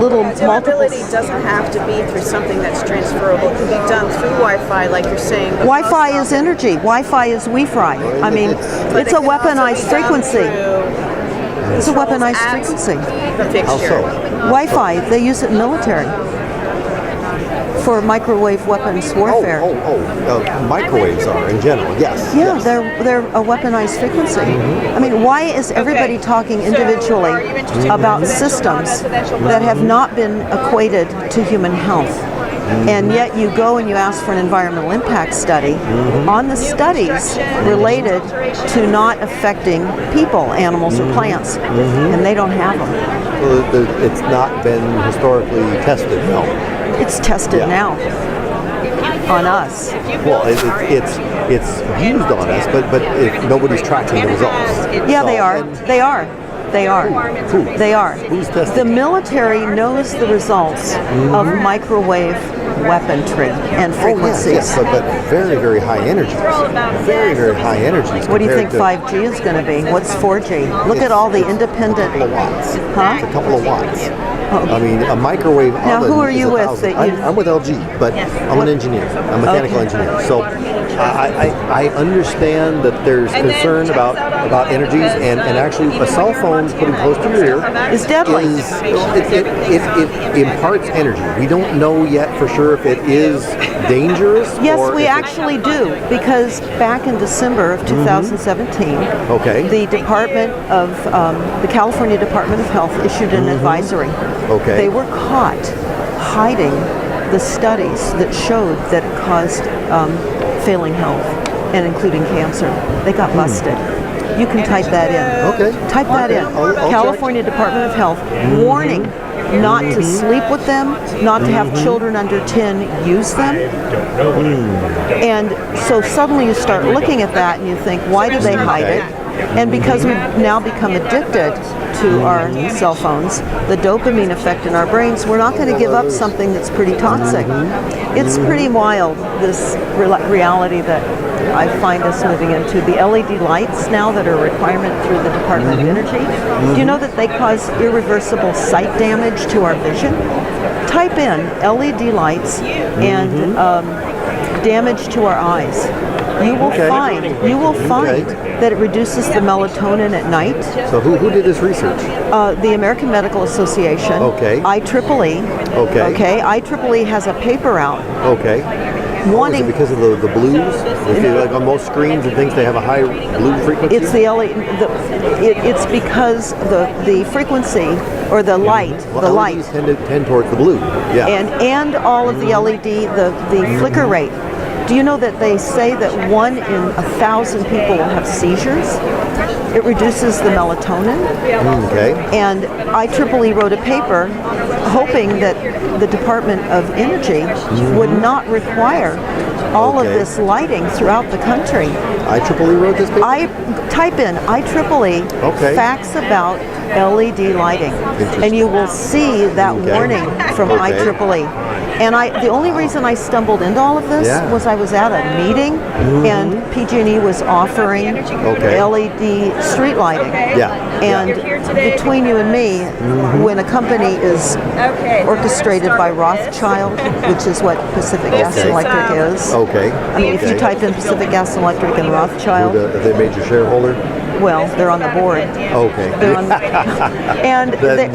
little multiple. Dimmability doesn't have to be through something that's transferable. It can be done through Wi-Fi, like you're saying. but Wi-Fi is energy. Wi-Fi is Wi-Fi. I mean, But it's it a can also weaponized be done frequency. through It's a controls weaponized at frequency. The fixture. How so? Wi-Fi, they use it in military for microwave weapons warfare. Microwaves are in general, yes. Yeah, yes. they're a weaponized frequency. I mean, why is everybody talking individually about systems that have not been equated to human health? And yet you go and you ask for an environmental impact study on the studies related to not affecting people, animals, or plants, and they don't have them. Well, it's not been historically tested, no. It's tested now on us. Well, it's used on us, but nobody's tracking the results. Yeah, So- they are. They are. They are. Who? They are. Who's testing? The military knows the results of microwave weaponry and frequencies. Yes, but very, very high energies. Very, very high energies. What do you think compared 5G is going to be? What's 4G? Look at all the independent. to a couple of watts. Huh? It's a couple of watts. I mean, a microwave Now, oven who are is you with 1,000. that you- I'm with LG, but I'm an engineer. I'm a mechanical engineer. So I understand that there's And then concern checks about out online energies, because, and actually even a cell when you're phone in putting Montana, close to your ear It's deadly. it imparts energy. We don't know yet for sure if it is dangerous. Yes, or we if actually do, because back in December of 2017, Okay. the Department of the California Department of Health issued an advisory. Okay. They were caught hiding the studies that showed that it caused failing health, and including cancer. They got busted. You can type that in. Okay. Type that in. I'll check. California Department of Health warning not to sleep with them, not to have children under 10 use them. And so suddenly you start looking at that and you think, why do they hide it? And because we've now become addicted to our cell phones, the dopamine effect in our brains, we're not going to give up something that's pretty toxic. It's pretty wild, this reality that I find us moving into. The LED lights now that are a requirement through the Department of Energy. Do you know that they cause irreversible sight damage to our vision? Type in LED lights and damage to our eyes. You will find that it reduces the melatonin at night. So who did this research? The American Medical Association. Okay. IEEE. Okay. Okay. IEEE has a paper out Okay. wanting. Is it because of the blues? Is it like on most screens and things they have a high blue frequency? It's the LED. It's because the frequency or the light, the light, LEDs tend towards the blue. Yeah. and all of the LED, the flicker rate. Do you know that they say that 1 in 1,000 people will have seizures? It reduces the melatonin. Okay. And IEEE wrote a paper hoping that the Department of Energy would not require all of this lighting throughout the country. IEEE wrote this paper? Type in IEEE facts about LED lighting, and you will see that warning from IEEE. And the only reason I stumbled into all of this was I was at a meeting, and PG&E was offering LED street lighting. Yeah. And between you and me, when a company is orchestrated by Rothschild, which is what Pacific Gas and Electric is. Okay. I mean, if you type in Pacific Gas and Electric and Rothschild, Are they a major shareholder? well, they're on the board. Okay. They're on, and Then,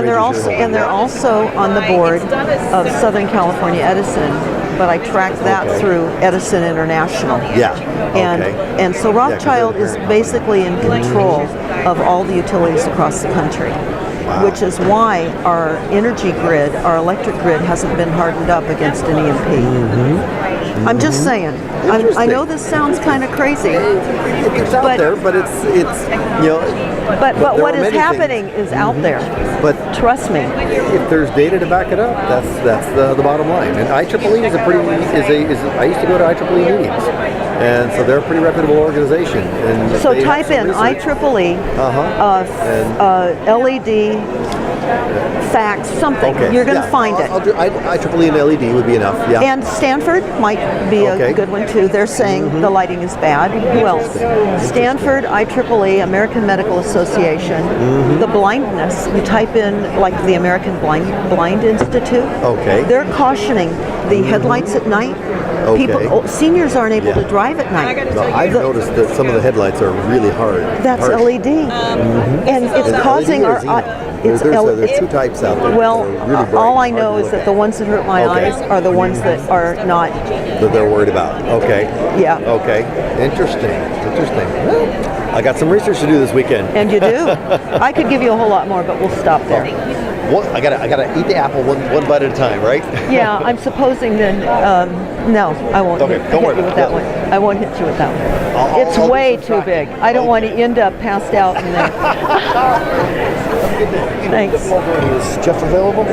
they're also on the board of Southern California Edison. But I tracked that through Edison International. Yeah. And so Rothschild is basically in control of all the utilities across the country. Which is why our energy grid, our electric grid, hasn't been hardened up against an EMP. I'm just saying. I know this sounds kind of crazy. It's out there, but it's you know. But there what are is many happening things. is out there. But trust me. If there's data to back it up, that's the bottom line. And IEEE is I used to go to IEEE meetings, and so they're a pretty reputable organization. And So type in IEEE LED facts, something. You're going to find it. IEEE and LED would be enough. Yeah. And Stanford might be a good one too. They're saying the lighting is bad. Who else? Stanford, IEEE, American Medical Association. The blindness. You type in like the American Blind Institute. Okay. They're cautioning the headlights at night. Seniors aren't able to drive at night. No, I've noticed that some of the headlights are really hard. That's harsh. LED, and it's causing our. There's two types out there. Well, that are really bright all I and hard know to is look that at. the ones that hurt my eyes are the ones that are not. That they're worried about. Okay. Yeah. Okay. Interesting. Well, I got some research to do this weekend. And you do. I could give you a whole lot more, but we'll stop there. I gotta eat the apple one bite at a time, right? Yeah, I'm supposing then. No, I won't hit you with that one. I won't hit you with that one. It's way too big. I don't want to end up passed out in there. Thanks. Is Jeff available?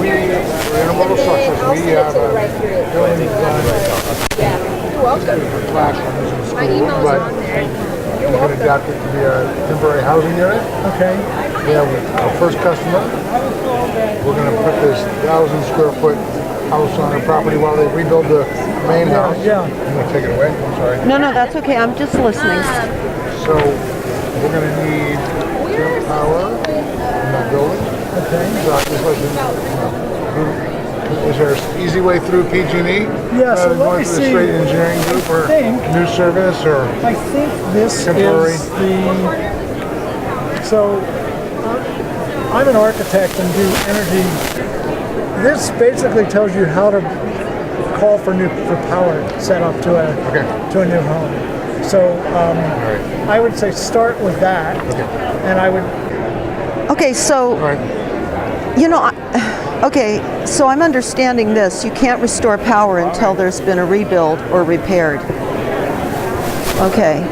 Intermodal structures, we have a building design classrooms in school, but we can adapt it to be a temporary housing unit. Okay. We have our first customer. We're going to put this 1,000 square foot house on our property while they rebuild the main house. Yeah. I'm going to take it away. I'm sorry. No, that's okay. I'm just listening. So we're going to need power in that building. Okay. So is there easy way through PG&E? Yeah, so rather than let going me through see. the straight engineering group or new service or I think this temporary? is so I'm an architect and do energy. This basically tells you how to call for power setup to a new home. So I would say start with that, and I would. Okay, so, you know, okay, so I'm understanding this. You can't restore power until there's been a rebuild or repaired. Okay,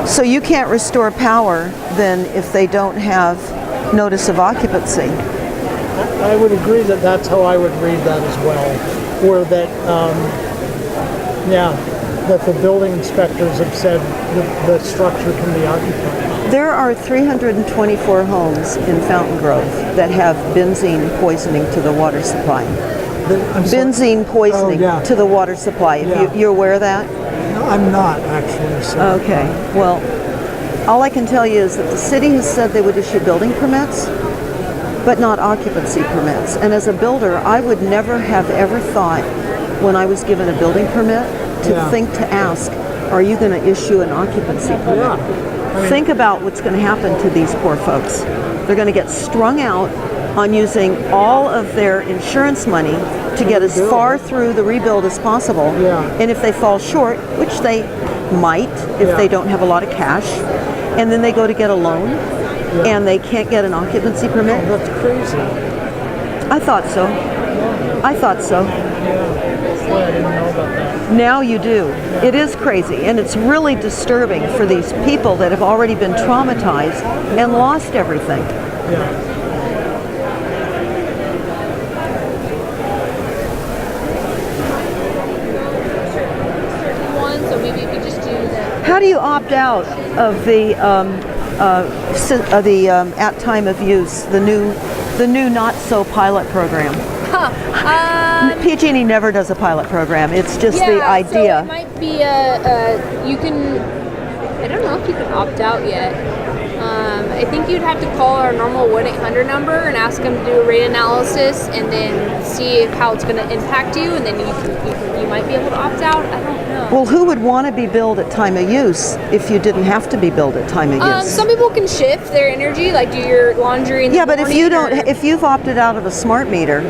so you can't restore power then if they don't have notice of occupancy. I would agree that that's how I would read that as well, or that, that the building inspectors have said the structure can be occupied. There are 324 homes in Fountain Grove that have benzene poisoning to the water supply. Benzene poisoning to the water supply. You're aware of that? No, I'm not actually. So. Okay. Well, all I can tell you is that the city has said they would issue building permits, but not occupancy permits. And as a builder, I would never have ever thought, when I was given a building permit, to think to ask, are you going to issue an occupancy permit? Think about what's going to happen to these poor folks. They're going to get strung out on using all of their insurance money to get as far through the rebuild as possible. And if they fall short, which they might if they don't have a lot of cash, and then they go to get a loan, and they can't get an occupancy permit. Oh, that's crazy. I thought so. I thought so. Boy, I didn't know about that. Now you do. It is crazy, and it's really disturbing for these people that have already been traumatized and lost everything. So maybe if you just do that. How do you opt out of the at time of use, the new not so pilot program? PG&E never does a pilot program. It's just the idea. So it might be you can. I don't know if you can opt out yet. I think you'd have to call our normal 1-800 number and ask them to do a rate analysis and then see how it's going to impact you, and then you might be able to opt out. I don't know. Well, who would want to be billed at time of use if you didn't have to be billed at time of use? Some people can shift their energy, like do your laundry in the but morning. if you don't, if you've opted out of a smart meter,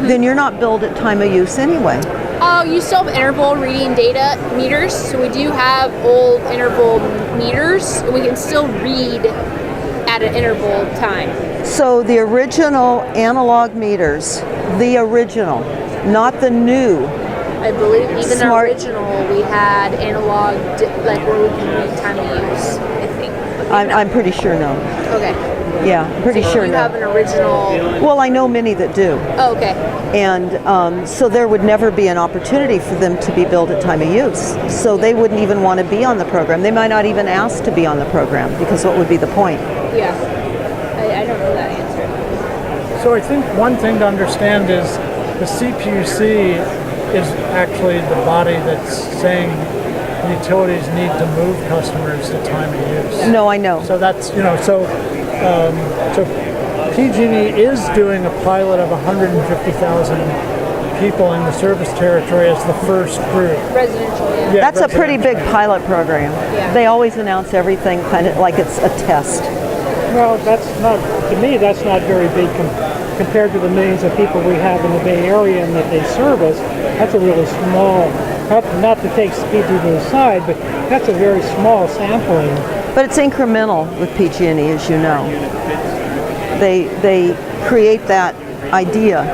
then you're not billed at time of use anyway. Oh, you still have interval reading data meters, so we do have old interval meters, and we can still read at an interval time. So the original analog meters, the original, not the new. I believe even Smart. the original, we had analog, like where we can read time of use, I think. I'm pretty sure no. Okay. Yeah, I'm pretty So sure you no. have an original. Well, I know many that do. Oh, okay. And so there would never be an opportunity for them to be billed at time of use. So they wouldn't even want to be on the program. They might not even ask to be on the program, because what would be the point? Yeah. I don't know that answer. So I think one thing to understand is the CPUC is actually the body that's saying utilities need to move customers to time of use. No, I know. So that's, so PG&E is doing a pilot of 150,000 people in the service territory as the first group. Residential, yeah. That's a pretty big pilot program. Yeah. They always announce everything kind of like it's a test. Well, that's not, to me, that's not very big compared to the millions of people we have in the Bay Area and that they service. That's a really small, not to take PG&E aside, but that's a very small sampling. But it's incremental with PG&E, as you know. They create that idea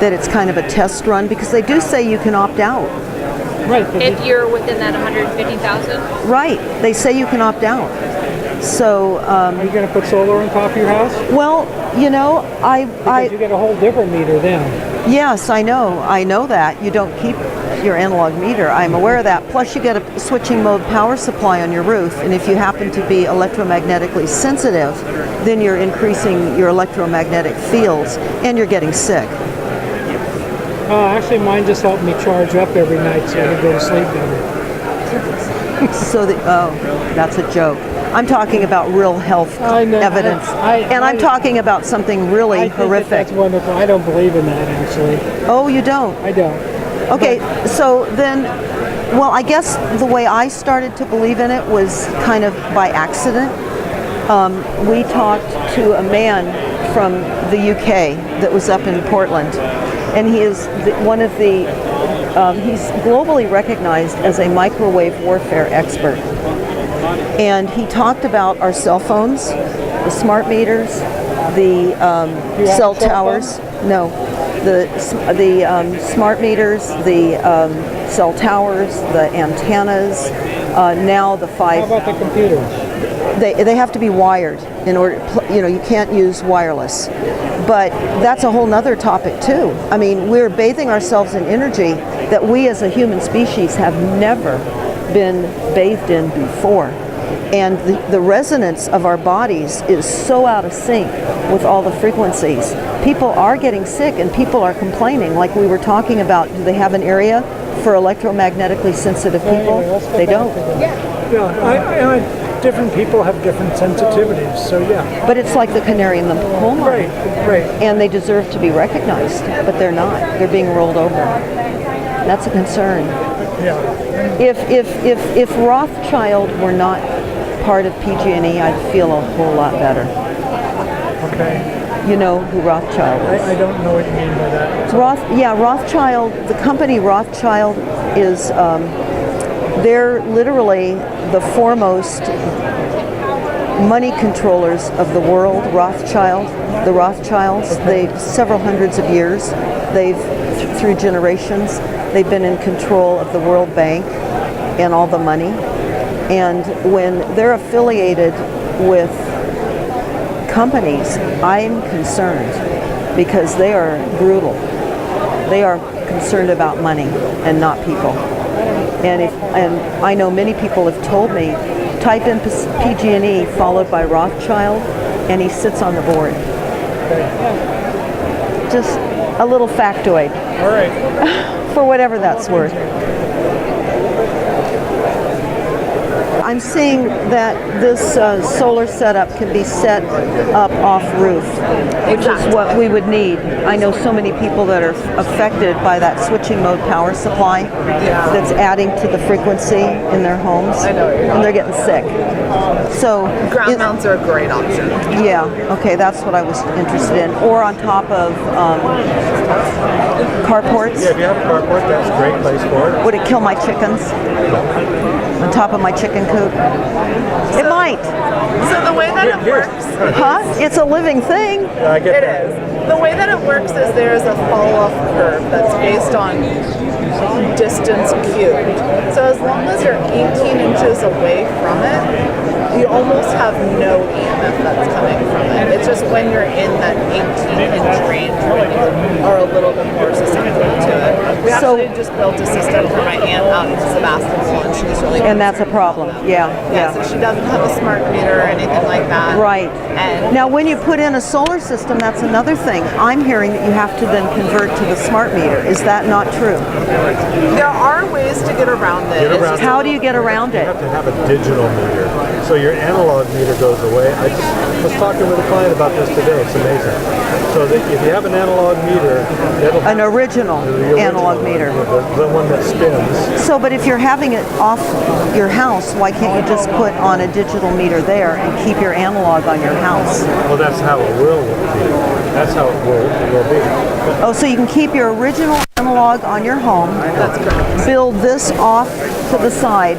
that it's kind of a test run, because they do say you can opt out. Right. If you're within that 150,000. Right. They say you can opt out. So. Are you going to put solar on top of your house? Well, Because you get a whole different meter then. Yes, I know that. You don't keep your analog meter. I'm aware of that. Plus you get a switching mode power supply on your roof, and if you happen to be electromagnetically sensitive, then you're increasing your electromagnetic fields and you're getting sick. Actually, mine just helped me charge up every night so I could go to sleep better. That's a joke. I'm talking about real health evidence. I'm talking about something really horrific. That's wonderful. I don't believe in that, actually. Oh, you don't? I don't. Okay, so then, well, I guess the way I started to believe in it was kind of by accident. We talked to a man from the UK that was up in Portland, and he is one of the, he's globally recognized as a microwave warfare expert. And he talked about our cell phones, the smart meters, the cell towers. No, the smart meters, the cell towers, the antennas. Now the 5. How about the computers? They have to be wired in order. You can't use wireless. But that's a whole nother topic too. I mean, we're bathing ourselves in energy that we as a human species have never been bathed in before. And the resonance of our bodies is so out of sync with all the frequencies. People are getting sick and people are complaining, like we were talking about. Do they have an area for electromagnetically sensitive people? They don't. Yeah, different people have different sensitivities, so yeah. But it's like the canary in the coal mine. Right. And they deserve to be recognized, but they're not. They're being rolled over. That's a concern. Yeah. If Rothschild were not part of PG&E, I'd feel a whole lot better. Okay. You know who Rothschild is? I don't know what you mean by that. Rothschild, the company Rothschild is, they're literally the foremost money controllers of the world. The Rothschilds, several hundreds of years, through generations, they've been in control of the World Bank and all the money. And when they're affiliated with companies, I'm concerned because they are brutal. They are concerned about money and not people. And I know many people have told me, type in PG&E followed by Rothschild, and he sits on the board. Just a little factoid. All right. For whatever that's worth. I'm seeing that this solar setup can be set up off roof, which is what we would need. I know so many people that are affected by that switching mode power supply that's adding to the frequency in their homes, and they're getting sick. So ground mounts are a great option. Yeah, okay, that's what I was interested in. Or on top of carports. Yeah, if you have a carport, that's a great place for it. Would it kill my chickens? On top of my chicken coop? It might. So the way that it works... Huh? It's a living thing. Yeah, I get that. It is. The way that it works is there's a fall-off curve that's based on distance cubed. So as long as you're 18 inches away from it, you almost have no EMF that's coming from it. It's just when you're in that 18-inch range when you are a little bit more susceptible to it. We actually just built a system for my aunt out in Sebastopol, and she's really... And that's a problem. Yeah. So she doesn't have a smart meter or anything like that. Right. And now, when you put in a solar system, that's another thing. I'm hearing that you have to then convert to the smart meter. Is that not true? There are ways to get around it. How do you get around it? You have to have a digital meter. So your analog meter goes away. I was talking with a client about this today. It's amazing. So that if you have an analog meter, an original analog meter, the one that spins. So, but if you're having it off your house, why can't you just put on a digital meter there and keep your analog on your house? Well, that's how it will be. That's how it will be. Oh, so you can keep your original analog on your home. That's correct. Build this off to the side.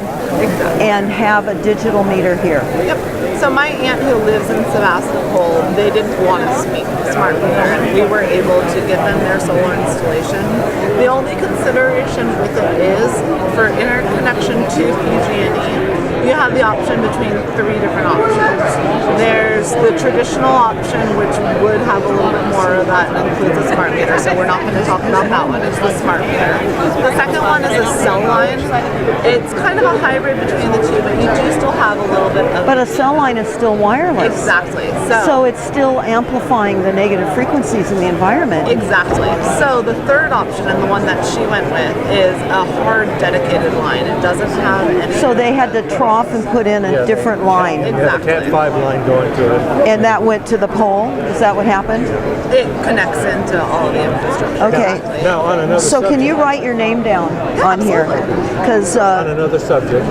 And have a digital meter here. Yep. So my aunt who lives in Sebastopol, they didn't want to speak smart meter, and we were able to give them their solar installation. The only consideration with it is for interconnection to PG&E, you have the option between 3 different options. There's the traditional option, which would have a little bit more of that and includes a smart meter, so we're not going to talk about that one. It's the smart meter. The second one is a cell line. It's kind of a hybrid between the two, but you do still have a little bit of... But a cell line is still wireless. Exactly. So it's still amplifying the negative frequencies in the environment. Exactly. So the third option, and the one that she went with, is a hard dedicated line. It doesn't have any... So they had to off and put in a different line. You have a Cat 5 line going to it. And that went to the pole? Is that what happened? It connects into all of the infrastructure. Okay. Now, on another So can you write your name down on here? Because on another subject,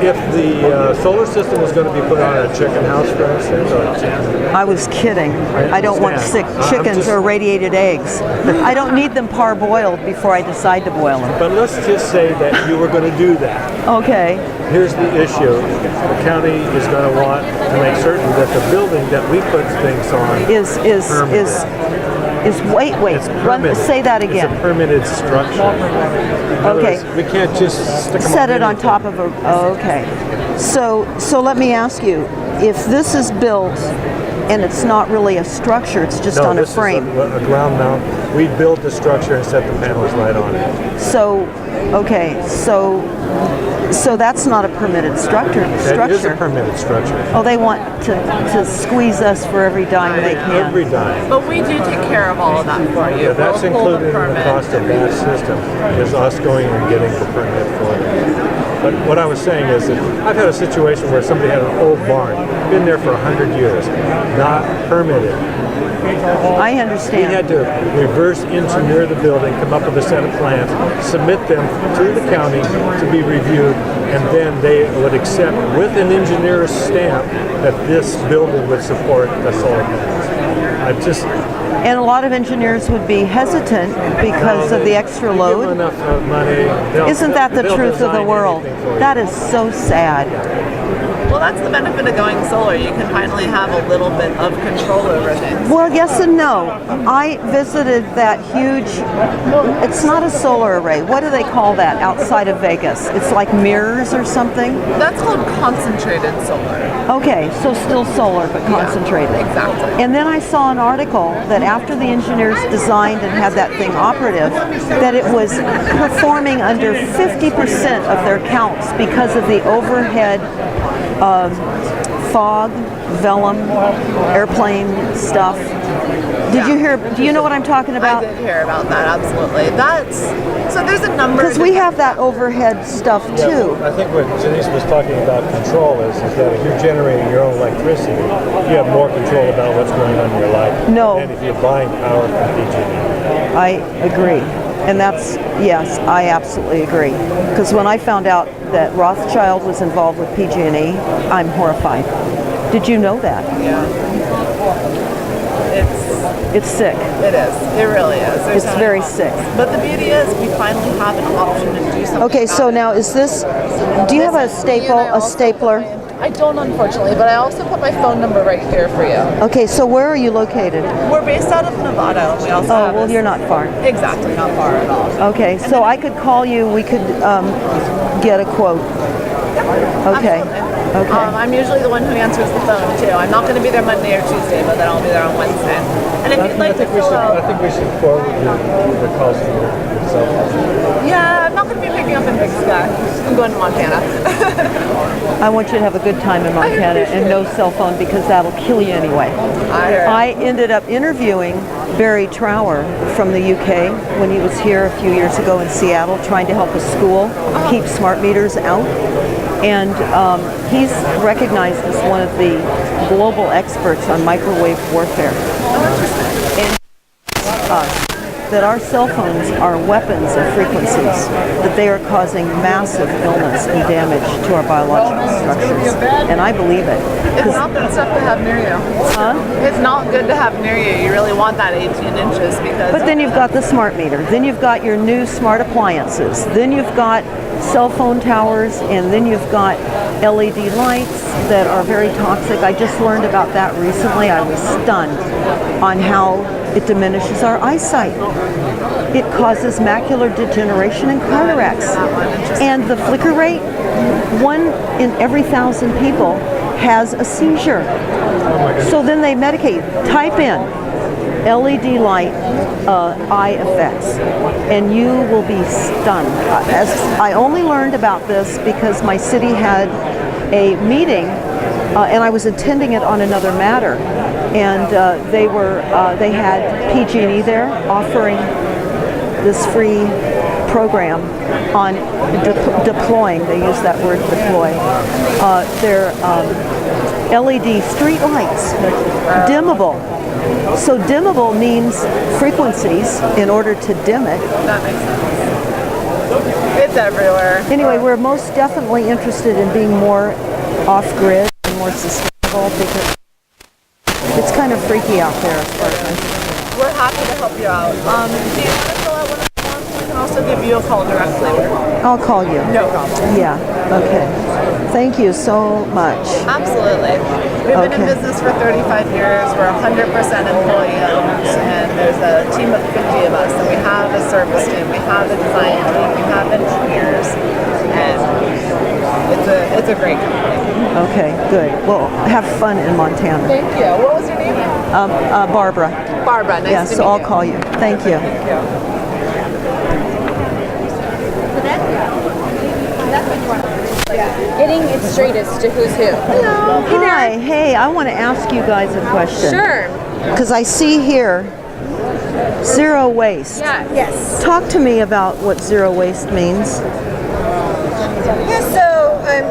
if the solar system was going to be put on a chicken house, for instance, or a chicken, I was kidding. I don't want sick understand. I'm chickens just- or radiated eggs. I don't need them parboiled before I decide to boil them. but let's just say that you were going to do that. Okay. Here's the issue. The county is going to want to make certain that the building that we put things on Is wait say that again. It's a permitted structure. In other Okay. words, we can't just stick them Set it on anything. top of a. Oh, okay. So let me ask you, if this is built and it's not really a structure, it's just No, on a this frame. is a ground mount. We build the structure and set the panels right on it. So, okay, so that's not a permitted structure. That is a permitted structure. Oh, they want to squeeze us for every dime they can. Every dime. But we do take care of all of that for you. Yeah, that's We'll pull the included in the permit. cost of that system, is us going and getting the permit for it. But what I was saying is that I've had a situation where somebody had an old barn, been there for 100 years, not permitted. I We understand. had to reverse engineer the building, come up with a set of plans, submit them to the county to be reviewed, and then they would accept with an engineer's stamp that this building would support the solar panels. I just And a lot of engineers would be hesitant because of the extra give load. them enough money. Isn't that the they'll truth of the design world? anything for you. That is so sad. Well, that's the benefit of going solar. You can finally have a little bit of control over things. Well, yes and no. I visited that huge, it's not a solar array. What do they call that outside of Vegas? It's like mirrors or something? That's called concentrated solar. Okay, so still solar, but concentrated. Exactly. And then I saw an article that after the engineers designed and had that thing operative, that it was performing under 50% of their counts because of the overhead fog, vellum, airplane stuff. Did you hear? Do you know what I'm talking about? I did hear about that, absolutely. So there's a number. Because we have that overhead stuff Yeah, too. well, I think what Janice was talking about control is that if you're generating your own electricity, you have more control about what's going on in your life. No. And if you're buying power from PG&E. I agree. And that's, yes, I absolutely agree. Because when I found out that Rothschild was involved with PG&E, I'm horrified. Did you know that? Yeah. It's sick. It is. It really is. There's It's no very option. sick. But the beauty is we finally have an option to do something. Okay, so about it. now is this, do you have a stapler? I don't, unfortunately, but I also put my phone number right here for you. Okay, so where are you located? We're based out of Nevada. We also have well, a- you're not far. Exactly, not far at all. Okay, so I could call you, we could get a quote. Okay. Okay. I'm usually the one who answers the phone too. I'm not going to be there Monday or Tuesday, but then I'll be there on Wednesday. And if you'd like to fill out, I think we should quote the cost of yourself. yeah, I'm not going to be picking up in Big Sky. I'm going to Montana. I want you to have a good time in Montana and no cell phone because that'll kill you anyway. I ended up interviewing Barry Trower from the UK when he was here a few years ago in Seattle trying to help a school keep smart meters out. And he's recognized as one of the global experts on microwave warfare. And that our cell phones are weapons of frequencies, that they are causing massive illness and damage to our biological structures. And I believe it. It's not good stuff to have near you. Huh? It's not good to have near you. You really want that 18 inches because. But then you've got the smart meter. Then you've got your new smart appliances. Then you've got cell phone towers, and then you've got LED lights that are very toxic. I just learned about that recently. I was stunned on how it diminishes our eyesight. It causes macular degeneration and cataracts. And the flicker rate, 1 in every 1,000 people has a seizure. So then they medicate. Type in LED light eye effects, and you will be stunned. As I only learned about this because my city had a meeting, and I was attending it on another matter, and they had PG&E there offering this free program on deploying, they use that word deploy, their LED street lights, dimmable. So dimmable means frequencies in order to dim it. That makes sense. It's everywhere. Anyway, we're most definitely interested in being more off-grid and more sustainable because it's kind of freaky out there as far as I'm concerned. We're happy to help you out. Do you want to fill out one of the forms? We can also give you a call directly. I'll call you. No problem. Yeah, okay. Thank you so much. Absolutely. We've been in business for 35 years. We're 100% employee owned, and there's a team of 50 of us. And we have a service team, we have a design team, we have engineers, and it's a great company. Okay, good. Well, have fun in Montana. Thank you. What was your name? Barbara. Barbara. Nice Yeah, to so meet I'll you. call you. Thank you. Thank you. Getting it straightest to who's who. Hello. Hi. Hey, I want to ask you guys a question. Sure. Because I see here zero waste. Yeah. Yes. Talk to me about what zero waste means. Yeah, so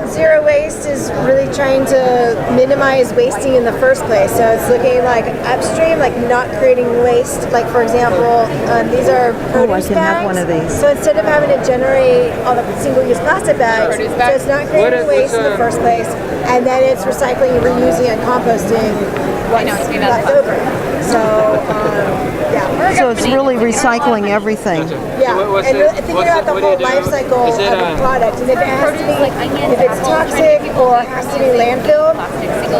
zero waste is really trying to minimize wasting in the first place. So it's looking like upstream, like not creating waste. Like for example, these are produce I can bags. have one of these. So instead of having to generate all the single-use plastic bags, so it's not creating waste in the first place, and then it's recycling, reusing, and composting what's left over. So yeah. So it's really recycling everything. Yeah, and thinking about the whole life cycle of a product, and if it has to be, if it's toxic or has to be landfilled,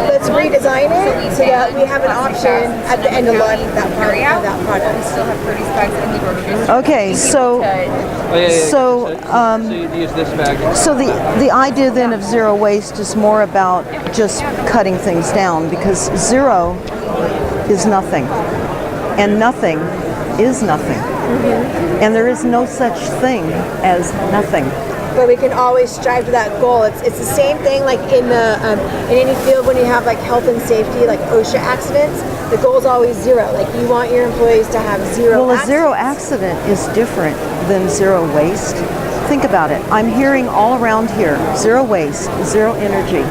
let's redesign it so that we have an option at the end of life of that product. Still have produce bags in the grocery store. Okay, so the idea then of zero waste is more about just cutting things down, because zero is nothing, and nothing is nothing, and there is no such thing as nothing. But we can always strive to that goal. It's the same thing like in the in any field when you have like health and safety, like OSHA accidents. The goal is always zero. Like you want your employees to have zero. Well, a zero accident is different than zero waste. Think about it. I'm hearing all around here, zero waste, zero energy.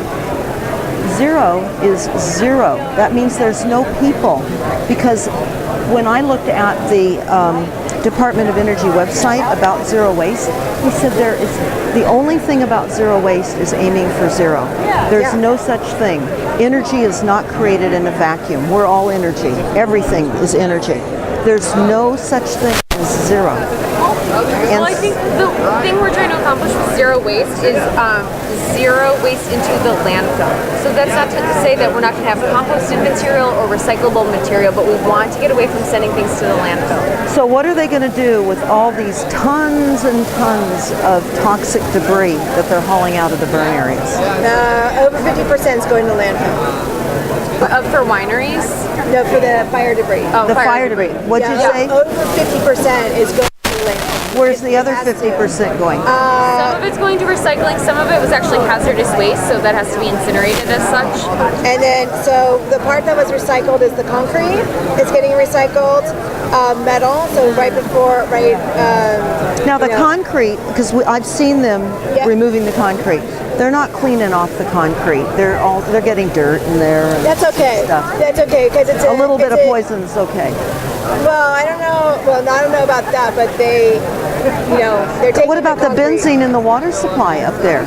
Zero is zero. That means there's no people. Because when I looked at the Department of Energy website about zero waste, he said there is the only thing about zero waste is aiming for zero. There's no such thing. Energy is not created in a vacuum. We're all energy. Everything is energy. There's no such thing as zero. Well, I think the thing we're trying to accomplish with zero waste is zero waste into the landfill. So that's not to say that we're not going to have composted material or recyclable material, but we want to get away from sending things to the landfill. So what are they going to do with all these tons and tons of toxic debris that they're hauling out of the burn areas? Over 50% is going to landfill. For wineries? No, for the fire debris. Oh, the fire debris. What'd you say? Over 50% is going to landfill. Where's the other 50% going? Some of it's going to recycling, some of it was actually hazardous waste, so that has to be incinerated as such. And then, so the part that was recycled is the concrete. It's getting recycled. Metal, so right before, now the concrete, because I've seen them removing the concrete. They're not cleaning off the concrete. They're getting dirt in there. And that's okay. Stuff. That's okay because it's a little bit of poison's okay. Well, I don't know. Well, I don't know about that, but they're taking. What about the benzene in the water supply up there?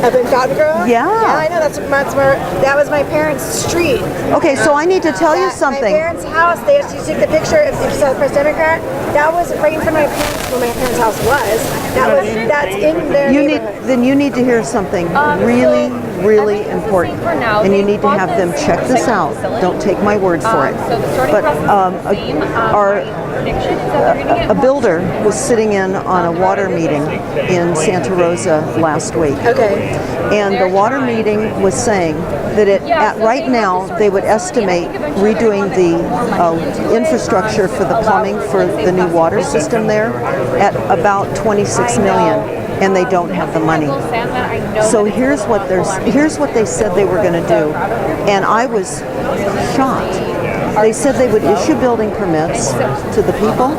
Up in Fountain Grove? Yeah. Yeah, I know. That was my parents' street. Okay, so I need to tell you something. My parents' house, you took the picture, if you saw the Press Democrat, that was right in front of my parents, where my parents' house was. That's in their Then you need to hear something really important. And you need to have them check this out. Don't take my word for it. But a builder was sitting in on a water meeting in Santa Rosa last week. Okay. And the water meeting was saying that right now they would estimate redoing the infrastructure for the plumbing for the new water system there at about 26 million, and they don't have the money. So here's what they said they were going to do, and I was shocked. They said they would issue building permits to the people,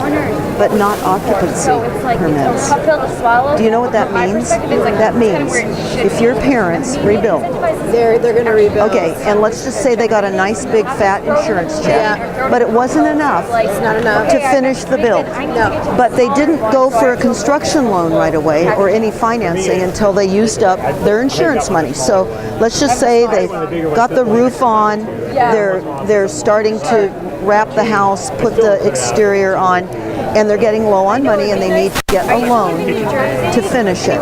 but not occupancy permits. Do you know what that means? That means if your parents rebuild, They're going to rebuild. okay, and let's just say they got a nice big fat insurance check, but it wasn't enough It's not enough. to finish the build. No. But they didn't go for a construction loan right away or any financing until they used up their insurance money. So let's just say they got the roof on, they're starting to wrap the house, put the exterior on, and they're getting low on money and they need to get a loan to finish it.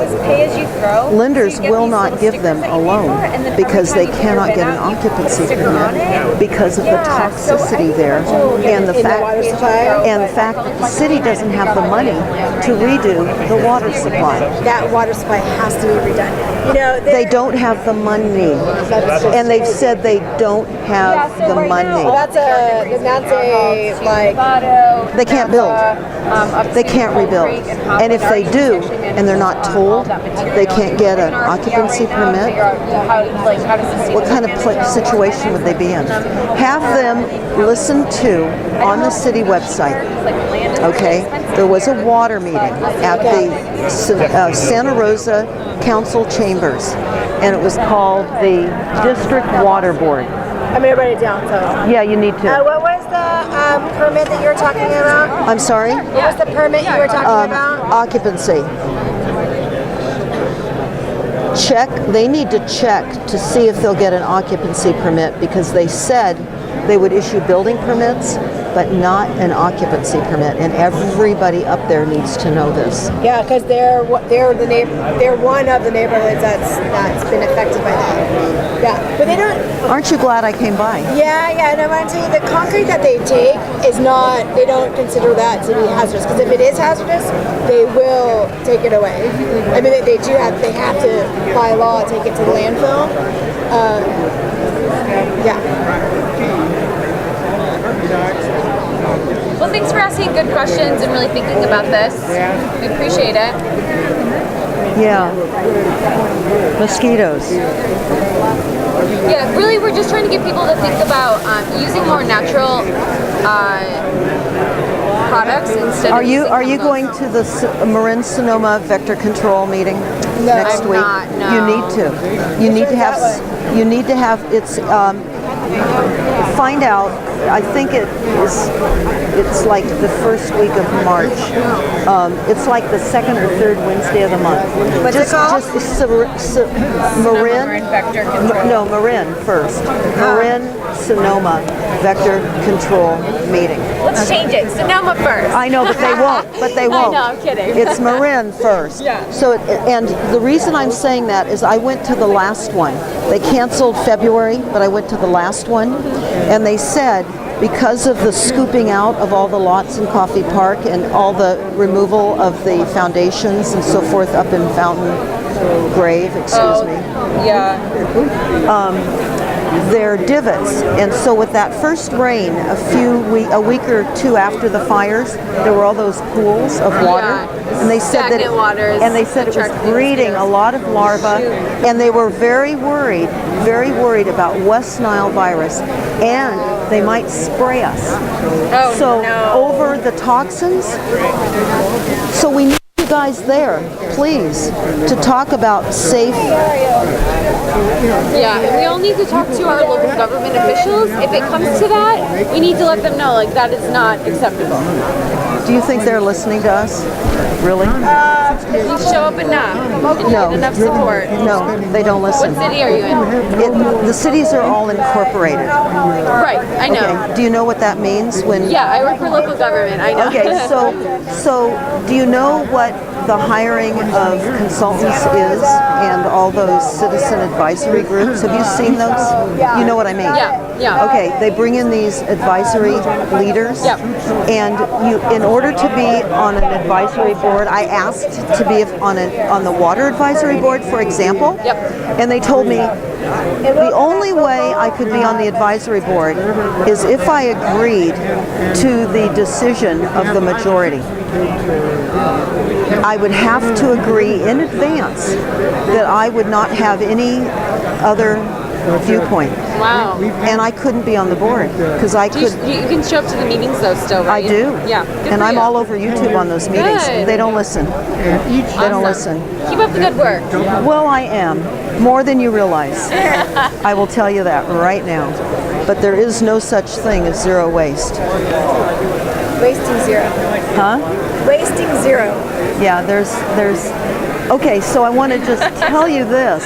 Lenders will not give them a loan because they cannot get an occupancy permit because of the toxicity there and the fact that the city doesn't have the money to redo the water supply. That water supply has to be redone. You know, They don't have the money, and they've said they don't have the money. That's a like. They can't build. They can't rebuild. And if they do, and they're not told, they can't get an occupancy permit, what kind of situation would they be in? Have them listen to, on the city website, okay, there was a water meeting at the Santa Rosa Council Chambers, and it was called the District Water Board. I'm going to write it down. So. Yeah, you need to. What was the permit that you were talking about? I'm sorry? What was the permit you were talking about? Occupancy. Check, they need to check to see if they'll get an occupancy permit because they said they would issue building permits, but not an occupancy permit, and everybody up there needs to know this. Yeah, because they're one of the neighborhoods that's been affected by that. Yeah, but they don't. Aren't you glad I came by? Yeah, and I want to tell you, the concrete that they take is not. They don't consider that to be hazardous. Because if it is hazardous, they will take it away. I mean, they do have. They have to, by law, take it to the landfill. Well, thanks for asking good questions and really thinking about this. We appreciate it. Yeah. Mosquitoes. Yeah, really, we're just trying to get people to think about using more natural products instead Are of you using going to the Marin Sonoma Vector Control meeting next I'm week? not, no. You need to. You need to have. You need to have. It's. Find out. I think it's like the first week of March. It's like the second or third Wednesday of the month. What's it called? Marin Vector Control. No, Marin first. Marin Sonoma Vector Control meeting. Let's change it. Sonoma first. I know, but they won't. But they won't. I know, I'm kidding. It's Marin first. Yeah. So, and the reason I'm saying that is I went to the last one. They canceled February, but I went to the last one, and they said because of the scooping out of all the lots in Coffey Park and all the removal of the foundations and so forth up in Fountain Grave, excuse me. Yeah. They're divots, and so with that first rain, a week or two after the fires, there were all those pools of water, and they said that it was breeding a lot of larvae, and they were very worried about West Nile virus, and they might spray us. Over the toxins. So we need you guys there, please, to talk about safe. Yeah, and we all need to talk to our local government officials. If it comes to that, we need to let them know, like, that is not acceptable. Do you think they're listening to us? Really? You show up enough and No. get enough support. No, they don't listen. What city are you in? The cities are all incorporated. Right, I know. Okay. Do you know what that means when? Yeah, I work for local government. I know. Okay, so do you know what the hiring of consultants is and all those citizen advisory groups? Have you seen those? You know what I mean? Yeah. Okay, they bring in these advisory leaders, and in order to be on an advisory board, I asked to be on the water advisory board, for example, and they told me the only way I could be on the advisory board is if I agreed to the decision of the majority. I would have to agree in advance that I would not have any other viewpoint. Wow. And I couldn't be on the board because I Do you, could. you can show up to the meetings though still, right? I do. Yeah. Good And for I'm you. all over YouTube on those meetings. Good. They don't listen. They don't listen. Keep up the good work. Well, I am. More than you realize. I will tell you that right now. But there is no such thing as zero waste. Wasting zero. Huh? Wasting zero. Yeah, there's okay, so I want to just tell you this.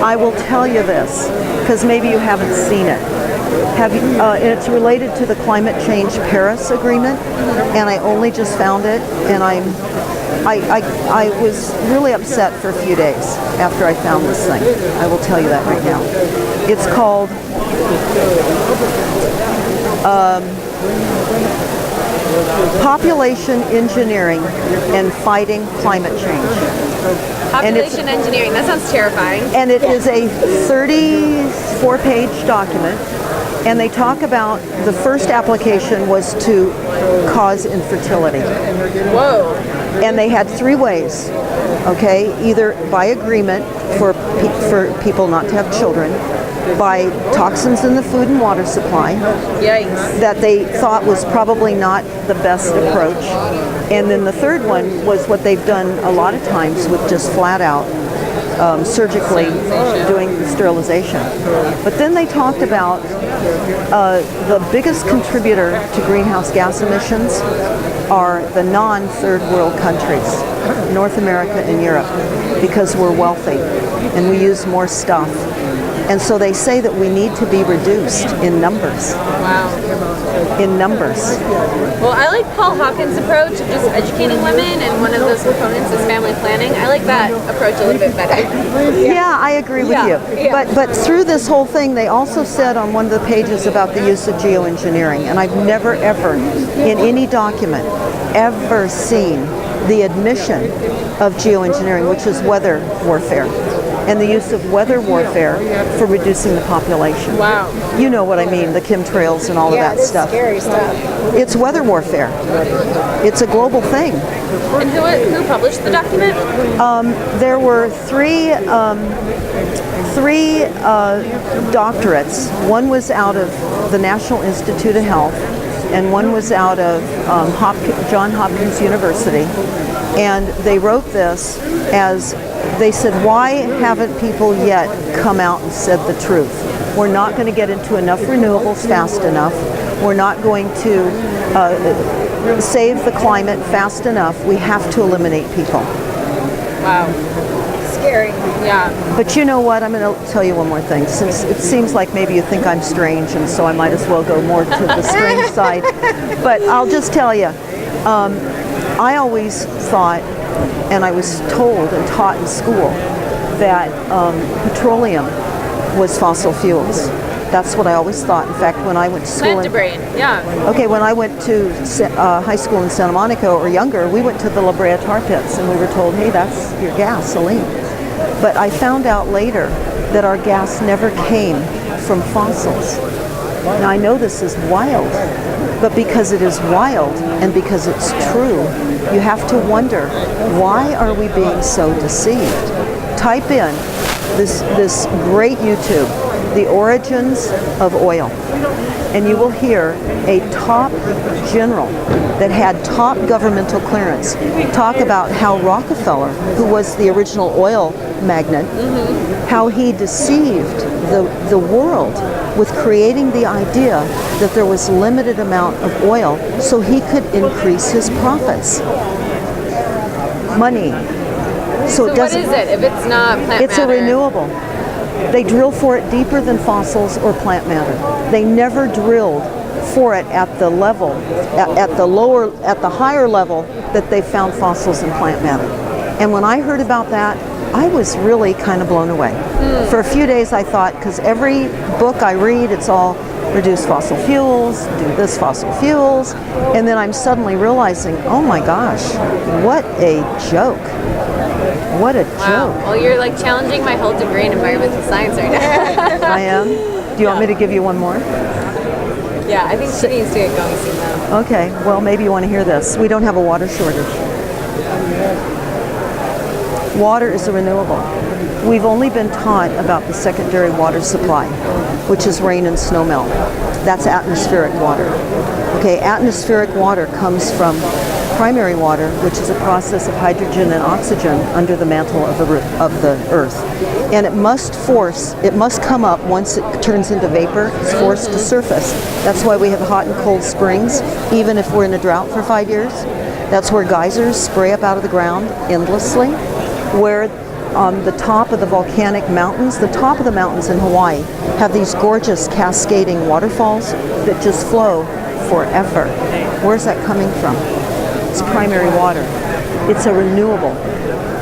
I will tell you this because maybe you haven't seen it. Have you, and it's related to the Climate Change Paris Agreement, and I only just found it, and I was really upset for a few days after I found this thing. I will tell you that right now. It's called Population Engineering and Fighting Climate Change. Population engineering, that sounds terrifying. And it is a 34-page document, and they talk about the first application was to cause infertility. Whoa. And they had three ways, okay? Either by agreement for people not to have children, by toxins in the food and water supply. Yikes. That they thought was probably not the best approach. And then the third one was what they've done a lot of times with just flat out surgically doing the sterilization. But then they talked about the biggest contributor to greenhouse gas emissions are the non-third world countries, North America and Europe, because we're wealthy and we use more stuff. And so they say that we need to be reduced in numbers. Wow. In numbers. Well, I like Paul Hawkins' approach of just educating women, and one of those components is family planning. I like that approach a little bit better. Yeah, I agree with you. Yeah. But through this whole thing, they also said on one of the pages about the use of geoengineering, and I've never ever, in any document, ever seen the admission of geoengineering, which is weather warfare, and the use of weather warfare for reducing the population. Wow. You know what I mean, the chemtrails and all of that stuff. Scary stuff. It's weather warfare. It's a global thing. And who published the document? There were three doctorates. One was out of the National Institute of Health, and one was out of Johns Hopkins University. And they wrote this as, they said, why haven't people yet come out and said the truth? We're not going to get into enough renewables fast enough. We're not going to save the climate fast enough. We have to eliminate people. Wow. Scary. Yeah. But you know what? I'm going to tell you one more thing. Since it seems like maybe you think I'm strange, and so I might as well go more to the strange side. But I'll just tell you, I always thought, and I was told and taught in school, that petroleum was fossil fuels. That's what I always thought. In fact, when I went to school... Plant brain, yeah. Okay, when I went to high school in Santa Monica or younger, we went to the La Brea tar pits and we were told, hey, that's your gasoline. But I found out later that our gas never came from fossils. Now I know this is wild, but because it is wild and because it's true, you have to wonder, why are we being so deceived? Type in this great YouTube, The Origins of Oil, and you will hear a top general that had top governmental clearance talk about how Rockefeller, who was the original oil magnate, how he deceived the world with creating the idea that there was limited amount of oil so he could increase his profits. Money. So it doesn't, what is it if it's not plant it's matter? a renewable. They drill for it deeper than fossils or plant matter. They never drilled for it at the level, at the higher level that they found fossils and plant matter. And when I heard about that, I was really kind of blown away. For a few days I thought, because every book I read, it's all reduce fossil fuels, do this fossil fuels, and then I'm suddenly realizing, oh my gosh, what a joke. What a joke. Well, you're like challenging my whole degree in environmental science right now. I am? Do you want me to give you one more? Yeah, I think she needs to get going soon though. Okay, well maybe you want to hear this. We don't have a water shortage. Water is a renewable. we've only been taught about the secondary water supply, which is rain and snowmelt. That's atmospheric water. Okay, atmospheric water comes from primary water, which is a process of hydrogen and oxygen under the mantle of the earth. And it must come up once it turns into vapor, it's forced to surface. That's why we have hot and cold springs, even if we're in a drought for 5 years. That's where geysers spray up out of the ground endlessly, where on the top of the volcanic mountains, the top of the mountains in Hawaii have these gorgeous cascading waterfalls that just flow forever. Where's that coming from? It's primary water. It's a renewable.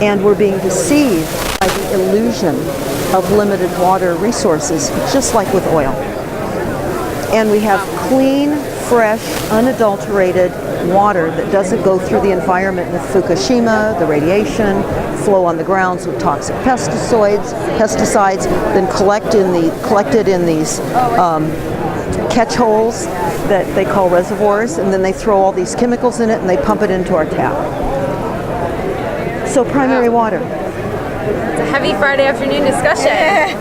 And we're being deceived by the illusion of limited water resources, just like with oil. And we have clean, fresh, unadulterated water that doesn't go through the environment with Fukushima, the radiation, flow on the grounds with toxic pesticides, then collected in these catch holes that they call reservoirs, and then they throw all these chemicals in it and they pump it into our tap. So primary water. It's a heavy Friday afternoon discussion.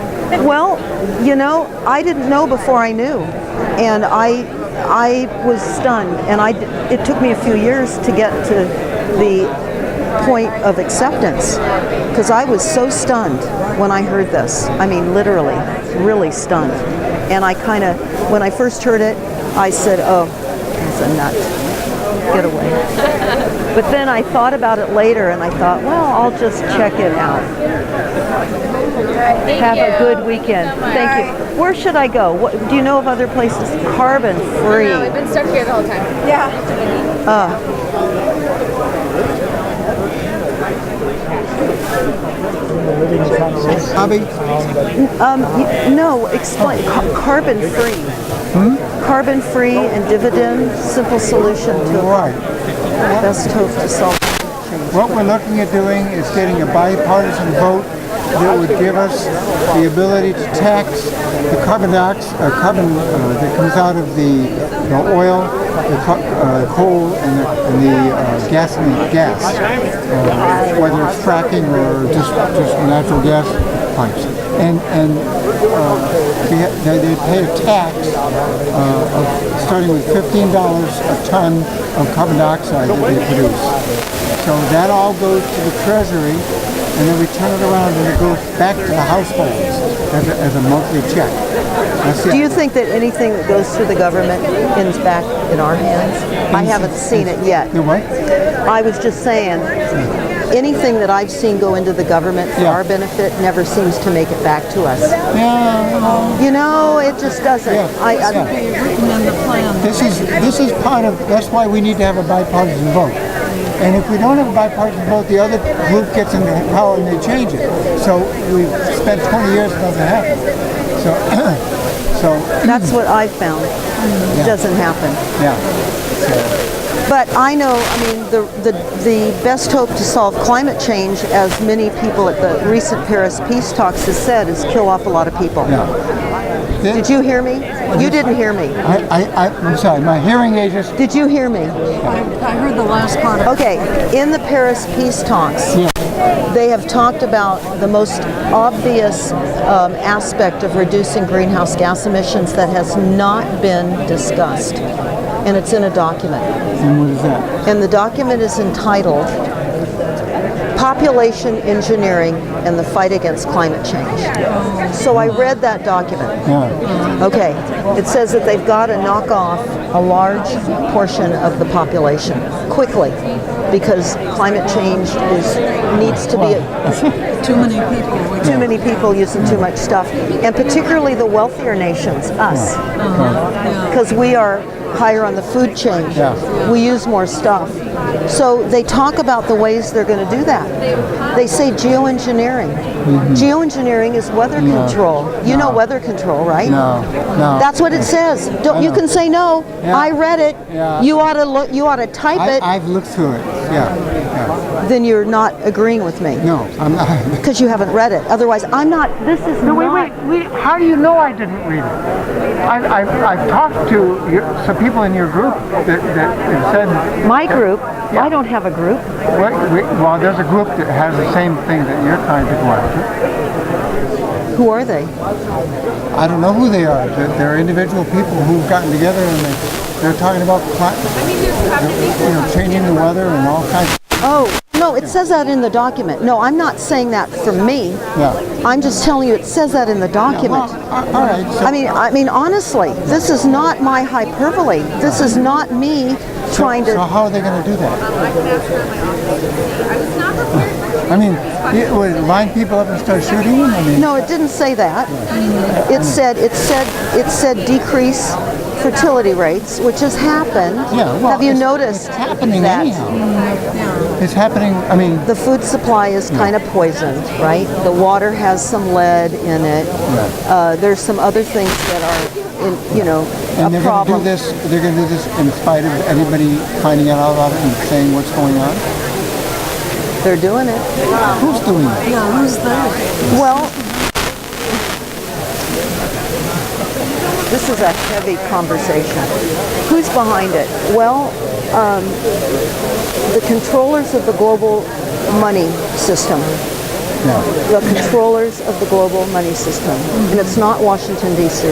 Well, you know, I didn't know before I knew, and I was stunned, and it took me a few years to get to the point of acceptance, because I was so stunned when I heard this. I mean, literally, really stunned. And I kind of, when I first heard it, I said, oh, that's a nut. Get away. But then I thought about it later, and I thought, well, I'll just check it out. Have a good weekend. Thank you. Where should I go? Do you know of other places? Carbon free. No, we've been stuck here the whole time. Yeah. No, explain. Carbon free. Carbon free and dividend, simple solution to best hope to solve climate change. What we're looking at doing is getting a bipartisan vote that would give us the ability to tax the carbon dioxide, that comes out of the oil, the coal, and the gas, whether it's fracking or just natural gas pipes. And they pay a tax of starting with $15 a ton of carbon dioxide that they produce. So that all goes to the Treasury, and then we turn it around and it goes back to the households as a monthly check. Do you think that anything that goes through the government ends back in our hands? I haven't seen it yet. You what? I was just saying, anything that I've seen go into the government for our benefit never seems to make it back to us. You know, it just doesn't. This is part of, that's why we need to have a bipartisan vote. And if we don't have a bipartisan vote, the other group gets into power and they change it. So we've spent 20 years, it doesn't happen. So that's what I've found. It doesn't happen. Yeah. But I know, I mean, the best hope to solve climate change, as many people at the recent Paris peace talks have said, is kill off a lot of people. Yeah. Did you hear me? You didn't hear me. I'm sorry, my hearing aid just... Did you hear me? I heard the last part of it. Okay, in the Paris peace talks, they have talked about the most obvious aspect of reducing greenhouse gas emissions that has not been discussed. And it's in a document. And what is that? And the document is entitled Population Engineering and the Fight Against Climate Change. So I read that document. Okay, it says that they've got to knock off a large portion of the population quickly, because climate change needs to be too many people. Too many people using too much stuff, and particularly the wealthier nations, us, because we are higher on the food chain. We use more stuff. So they talk about the ways they're going to do that. They say geoengineering. Geoengineering is weather control. You know weather control, right? No. That's what it says. You can say no. I read it. You ought to look. You ought to type it. I've looked through it. Then you're not agreeing with me. No, I'm not. Because you haven't read it. Otherwise, I'm not. This is no. Wait. How do you know I didn't read it? I've talked to some people in your group that said my group. I don't have a group. Well, there's a group that has the same thing that you're trying to go after. Who are they? I don't know who they are. They're individual people who've gotten together and they're talking about changing the weather and all kinds of... Oh, no, it says that in the document. No, I'm not saying that for me. Yeah. I'm just telling you it says that in the document. Yeah, well, all right. So I mean, honestly, this is not my hyperbole. This is not me trying to... So how are they going to do that? I mean, would line people up and start shooting them? I mean, no, it didn't say that. It said decrease fertility rates, which has happened. Yeah, well, have you noticed it's happening that? Anyhow. It's happening. I mean, the food supply is kind of poisoned, right? The water has some lead in it. Yeah. There's some other things that are, and they're problem. Going to do this. They're going to do this in spite of anybody finding out about it and saying what's going on. They're doing it. Who's doing it? Yeah, who's that? Well, this is a heavy conversation. Who's behind it? Well, the controllers of the global money system. Yeah. The controllers of the global money system. And it's not Washington, D.C.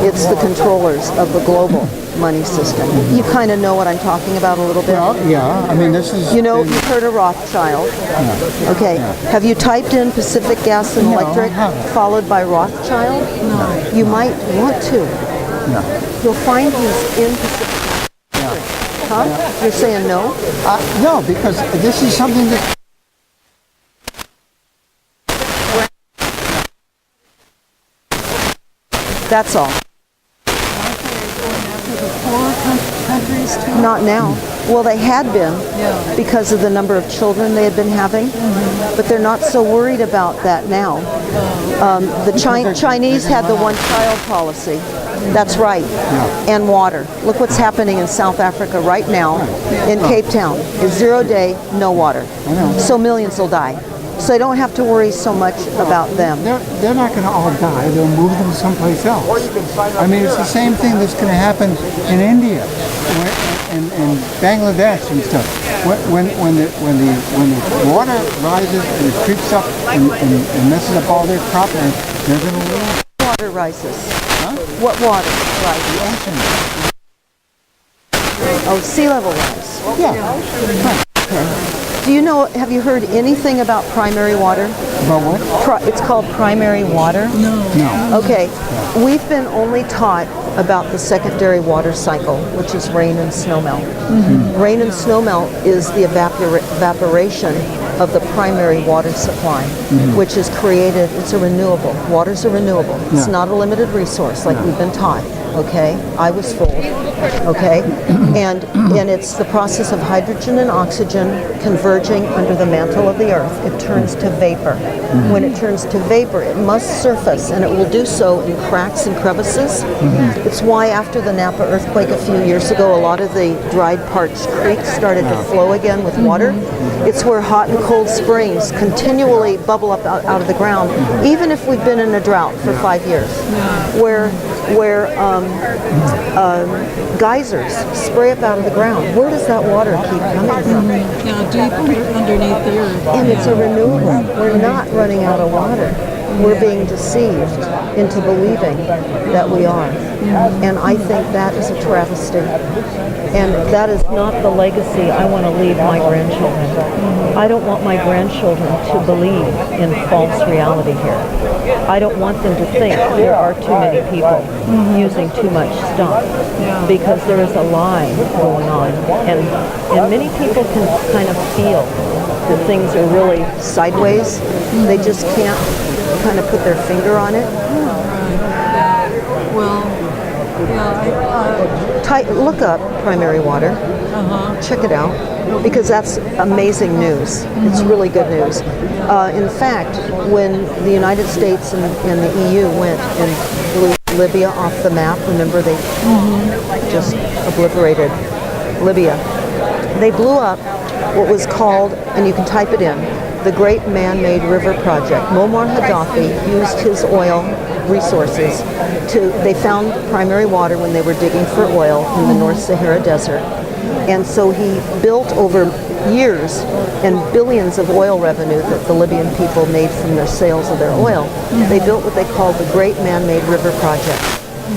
It's the controllers of the global money system. You kind of know what I'm talking about a little bit? Well, yeah. I mean, this is... You've heard of Rothschild. Yeah. Okay. Yeah. Have you typed in Pacific Gas and Electric followed by Rothschild? No. You might want to. No. You'll find he's in Pacific Gas. Yeah. Huh? Yeah. You're saying no? No, because this is something that... That's all. Not now. Well, they had been because of the number of children they had been having, but they're not so worried about that now. The Chinese had the one-child policy. That's right. And water. Look what's happening in South Africa right now in Cape Town. It's 0 day, no water. So millions will die. So they don't have to worry so much about them. They're not going to all die. They'll move them someplace else. I mean, it's the same thing that's going to happen in India and Bangladesh and stuff. When the water rises and it creeps up and messes up all their cropland, they're going to lose. Water rises. Huh? What water rises? The ocean. Oh, sea level rise. Yeah. Okay. Do you know, have you heard anything about primary water? About what? It's called primary water? No. Okay. We've been only taught about the secondary water cycle, which is rain and snowmelt. Mm-hmm. Rain and snowmelt is the evaporation of the primary water supply, which is created, it's a renewable. Water's a renewable. Yeah. It's not a limited resource like we've been taught. Okay, I was fooled. Okay, and it's the process of hydrogen and oxygen converging under the mantle of the earth. It turns to vapor. When it turns to vapor, it must surface, and it will do so in cracks and crevices. It's why after the Napa earthquake a few years ago, a lot of the dried, parched creeks started to flow again with water. It's where hot and cold springs continually bubble up out of the ground, even if we've been in a drought for 5 years, where geysers spray up out of the ground. Where does that water keep coming from? Yeah, deep underneath the earth. And it's a renewable. We're not running out of water. We're being deceived into believing that we are. And I think that is a travesty. And that is not the legacy I want to leave my grandchildren. I don't want my grandchildren to believe in false reality here. I don't want them to think there are too many people using too much stuff, because there is a lie going on. And many people can kind of feel that things are really sideways. They just can't kind of put their finger on it. Look up primary water. Check it out, because that's amazing news. It's really good news. In fact, when the United States and the EU went and blew Libya off the map, remember they just obliterated Libya. They blew up what was called, and you can type it in, the Great Man-Made River Project. Muammar Gaddafi used his oil resources they found primary water when they were digging for oil in the North Sahara Desert. And so he built over years and billions of oil revenue that the Libyan people made from their sales of their oil. They built what they called the Great Man-Made River Project,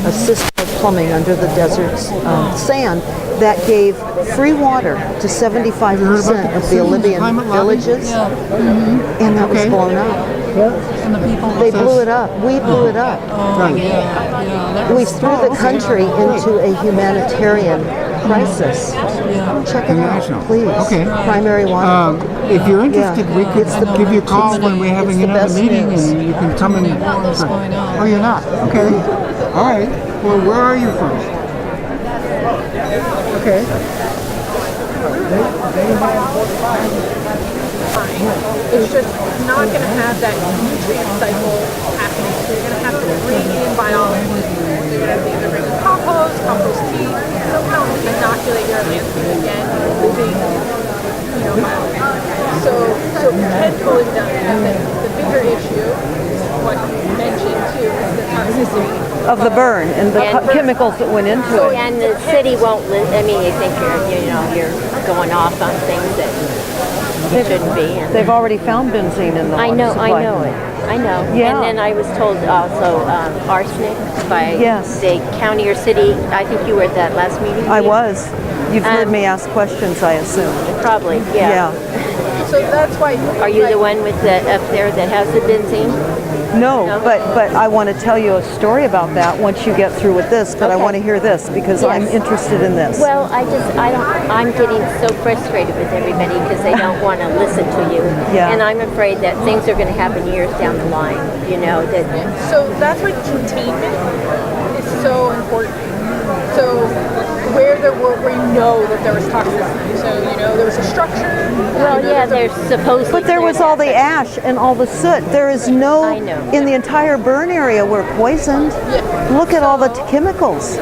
a system of plumbing under the desert's sand that gave free water to 75% of the Libyan villages, and that was blown up. And the people They blew it up. We blew it up. We threw the country into a humanitarian crisis. Check it out, please. Okay. Primary water. If you're interested, we could give you a call when we're having another meeting, and you can come and. Oh, you're not. Okay. All right. Well, where are you from? Okay. It's just not going to have that nutrient cycle happening. So you're going to have to bring in biology. You're going to have to either bring in compost tea, somehow inoculate your landscape again, living, So can fully be done. And then the bigger issue, what you mentioned too, is the toxicity of the burn and the chemicals that went into it. And the city won't. I mean, you think you're going off on things that shouldn't be. They've already found benzene in the water supply. I know. Yeah. And then I was told also arsenic by the county or city. I think you were at that last meeting. I was. You've heard me ask questions, I assume. Probably, yeah. So that's why. Are you the one with up there that has the benzene? No, but I want to tell you a story about that once you get through with this, but I want to hear this because I'm interested in this. Well, I'm getting so frustrated with everybody because they don't want to listen to you. Yeah. And I'm afraid that things are going to happen years down the line, that. So that's why containment is so important. So where we know that there was toxicity. So, there was a structure. Well, there's supposed. But there was all the ash and all the soot. There is no, in the entire burn area, we're poisoned. Yeah. Look at all the chemicals.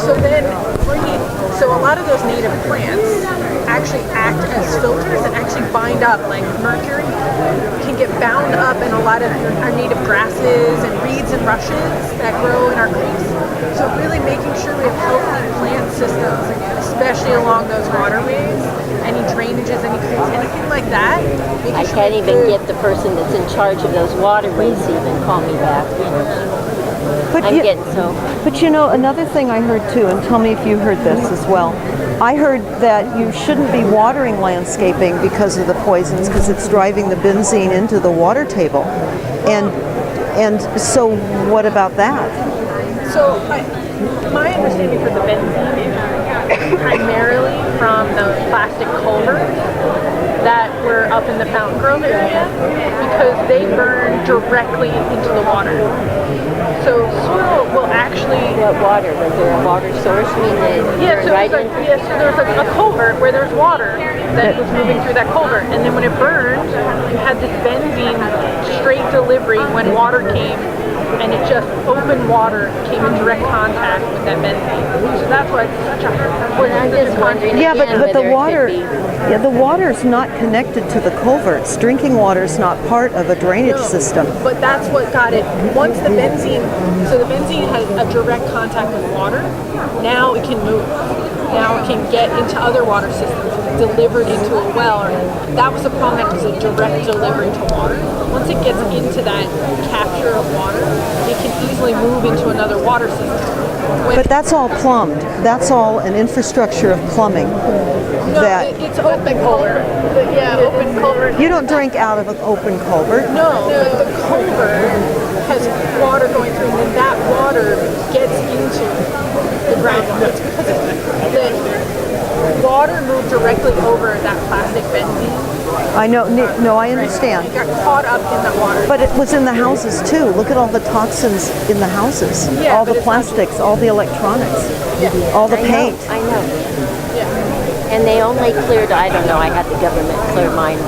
So then, so a lot of those native plants actually act as filters and actually bind up, like mercury can get bound up in a lot of our native grasses and reeds and rushes that grow in our creeks. So really making sure we have healthy plant systems, especially along those waterways, any drainages, any creeks, anything like that. I can't even get the person that's in charge of those waterways to even call me back. But another thing I heard too, and tell me if you heard this as well. I heard that you shouldn't be watering landscaping because of the poisons, because it's driving the benzene into the water table. And so what about that? So my understanding for the benzene is primarily from the plastic culverts that were up in the Fountain Grove area because they burn directly into the water. So soil will actually... What water? Was there a water source? So there's a culvert where there's water that was moving through that culvert. And then when it burned, you had this benzene straight delivery when water came, and it just open water came in direct contact with that benzene. So that's why it's such a hard. I'm just wondering. Yeah, but the water, the water's not connected to the culverts. Drinking water is not part of a drainage system. But that's what got it. Once the benzene, so the benzene has a direct contact with water. Now it can move. Now it can get into other water systems, delivered into a well. That was the problem, that it was a direct delivery to water. Once it gets into that capture of water, it can easily move into another water system. But that's all plumbed. That's all an infrastructure of plumbing. It's open culvert. Open culvert. You don't drink out of an open culvert. No, but the culvert has water going through, and then that water gets into the groundwater. It's because the water moved directly over that plastic benzene. I know, no, I understand. It got caught up in that water. But it was in the houses too. Look at all the toxins in the houses. Yeah, all the plastics, all the electronics, all the paint. I know. Yeah. And they only cleared, I don't know, I had the government clear mine.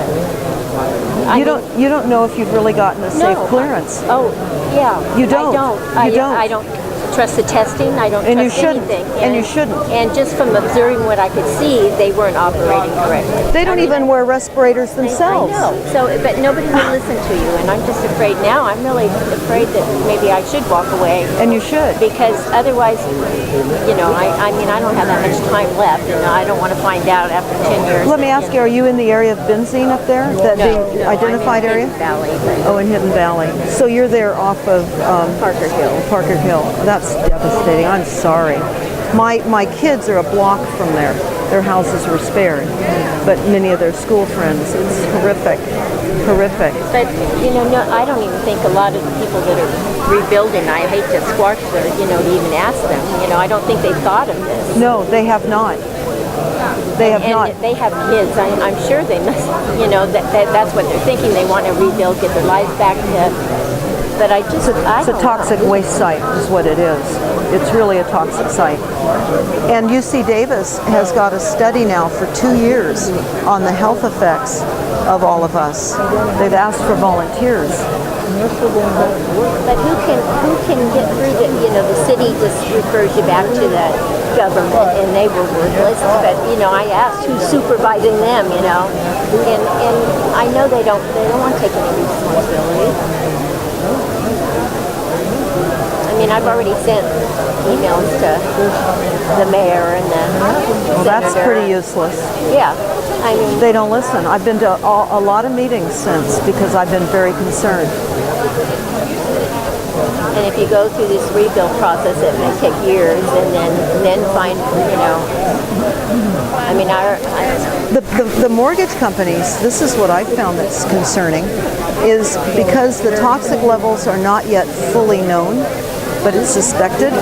You don't know if you've really gotten a safe clearance. Oh, yeah. You don't. I don't. You don't. I don't trust the testing. I don't And you trust shouldn't. anything. And you shouldn't. And just from observing what I could see, they weren't operating correctly. They don't even wear respirators themselves. I know. So, but nobody will listen to you, and I'm just afraid now. I'm really afraid that maybe I should walk away. And you should. Because otherwise, you know, I mean, I don't have that much time left, and I don't want to find out after 10 years. Let me ask you, are you in the area of Benzene up there? The identified I'm in area? Hidden Valley. Oh, in Hidden Valley. So you're there off of Parker Hill. Parker Hill. That's devastating. I'm sorry. My kids are a block from there. Their houses were spared, but many of their school friends. It's horrific. Horrific. But, you know, no, I don't even think a lot of the people that are rebuilding, I hate to squash their, you know, to even ask them, you know, I don't think they thought of this. No, they have not. They have and not. They have kids. I'm sure they must, you know, that's what they're thinking. They want to rebuild, get their lives back to. But I just, it's a toxic waste site is what it is. It's really a toxic site. And UC Davis has got a study now for 2 years on the health effects of all of us. They've asked for volunteers. But who can get through the, you know, the city just refers you back to the government and they were worthless. But, you know, I asked who's supervising them, you know, and I know they don't want to take any responsibility. I mean, I've already sent emails to the mayor and the Well, that's pretty useless. Yeah, I mean, they don't listen. I've been to a lot of meetings since because I've been very concerned. And if you go through this rebuild process, it may take years, and then find, you know. I mean, the mortgage companies. This is what I found that's concerning, is because the toxic levels are not yet fully known, but it's suspected.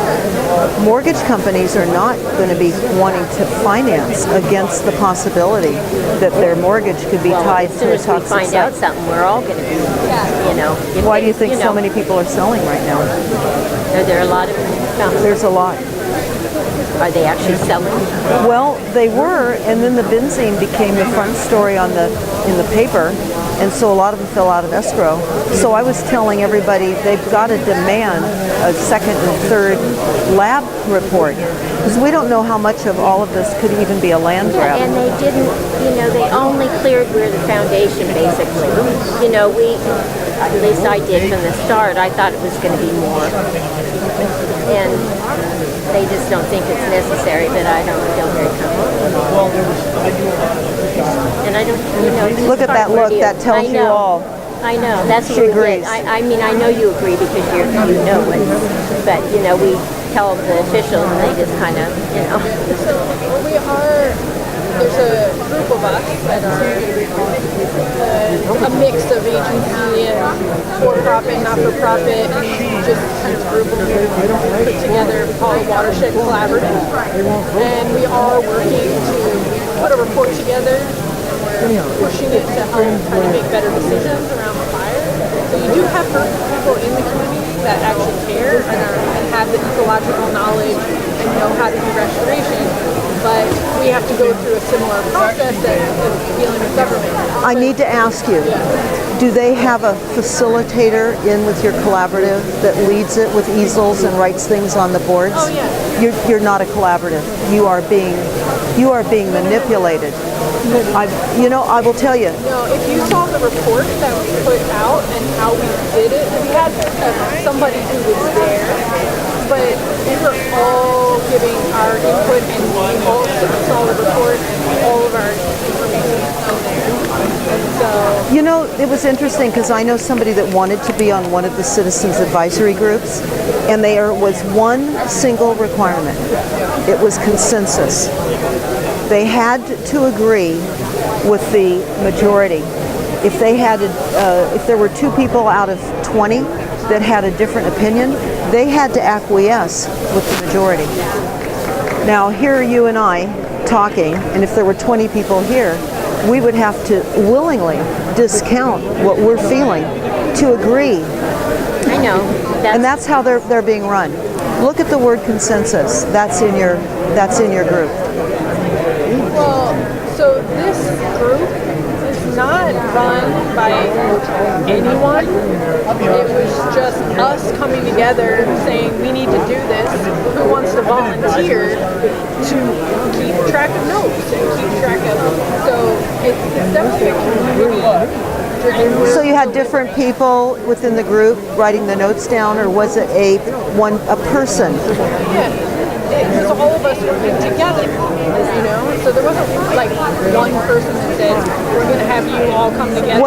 Mortgage companies are not going to be wanting to finance against the possibility that their mortgage could be tied to a toxic site. As soon as we find out something, we're all going to be, you know. Why do you think so many people are selling right now? Are there a lot of them? There's a lot. Are they actually selling? Well, they were, and then the benzene became the front story in the paper, and so a lot of them fell out of escrow. So I was telling everybody they've got to demand a second and third lab report, because we don't know how much of all of this could even be a land grab. And they didn't, you know, they only cleared where the foundation, basically. You know, at least I did from the start, I thought it was going to be more. And they just don't think it's necessary, but I don't feel very comfortable. And I don't, you know, look at that look, that tells you all. I know, that's she agrees. I mean, I know you agree because you know it, but, you know, we tell the officials and they just kind of, you know. So there's a group of us that are a mix of agency and for-profit, not-for-profit, and just kind of group of people put together called Watershed Collaborative. And we are working to put a report together, pushing it to help kind of make better decisions around the fire. So you do have people in the community that actually care and have the ecological knowledge and know how to do restoration, but we have to go through a similar process of dealing with government. I need to ask you, do they have a facilitator in with your collaborative that leads it with easels and writes things on the boards? Oh, yeah. You're not a collaborative. You are being manipulated. I will tell you. No, if you saw the report that we put out and how we did it, we had somebody who was there, but we were all giving our input and we all saw the report and all of our information on there. And so, you know, it was interesting because I know somebody that wanted to be on one of the citizens advisory groups, and there was one single requirement. It was consensus. They had to agree with the majority. If there were 2 people out of 20 that had a different opinion, they had to acquiesce with the majority. Now, here are you and I talking, and if there were 20 people here, we would have to willingly discount what we're feeling to agree. I know. And that's how they're being run. Look at the word consensus. That's in your group. well, so this group is not run by anyone. It was just us coming together saying we need to do this. Who wants to volunteer to keep track of notes and keep track of, so it's definitely a community. So you had different people within the group writing the notes down, or was it a person? Yeah, it was all of us working together, you know. So there wasn't like one person that said we're going to have you all come together.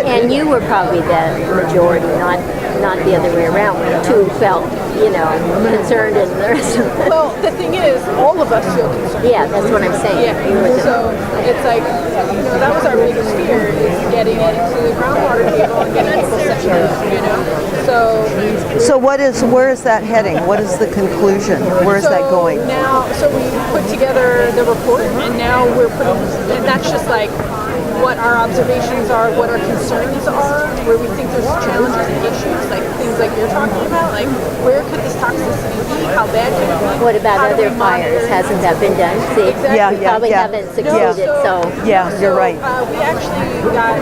And you were probably the majority, not the other way around. When two felt, concerned, and the rest of them. Well, the thing is, all of us feel concerned. Yeah, that's what I'm saying. Yeah. So it's like, that was our biggest fear, is getting into the groundwater table and getting people separated, So where is that heading? What is the conclusion? Where is that going? So we put together the report, and now and that's just like what our observations are, what our concerns are, where we think there's challenges and issues, like things like you're talking about, like where could this toxicity be? How bad could it be? What about other fires? Hasn't that been done? See, we probably haven't succeeded. You're right. We actually got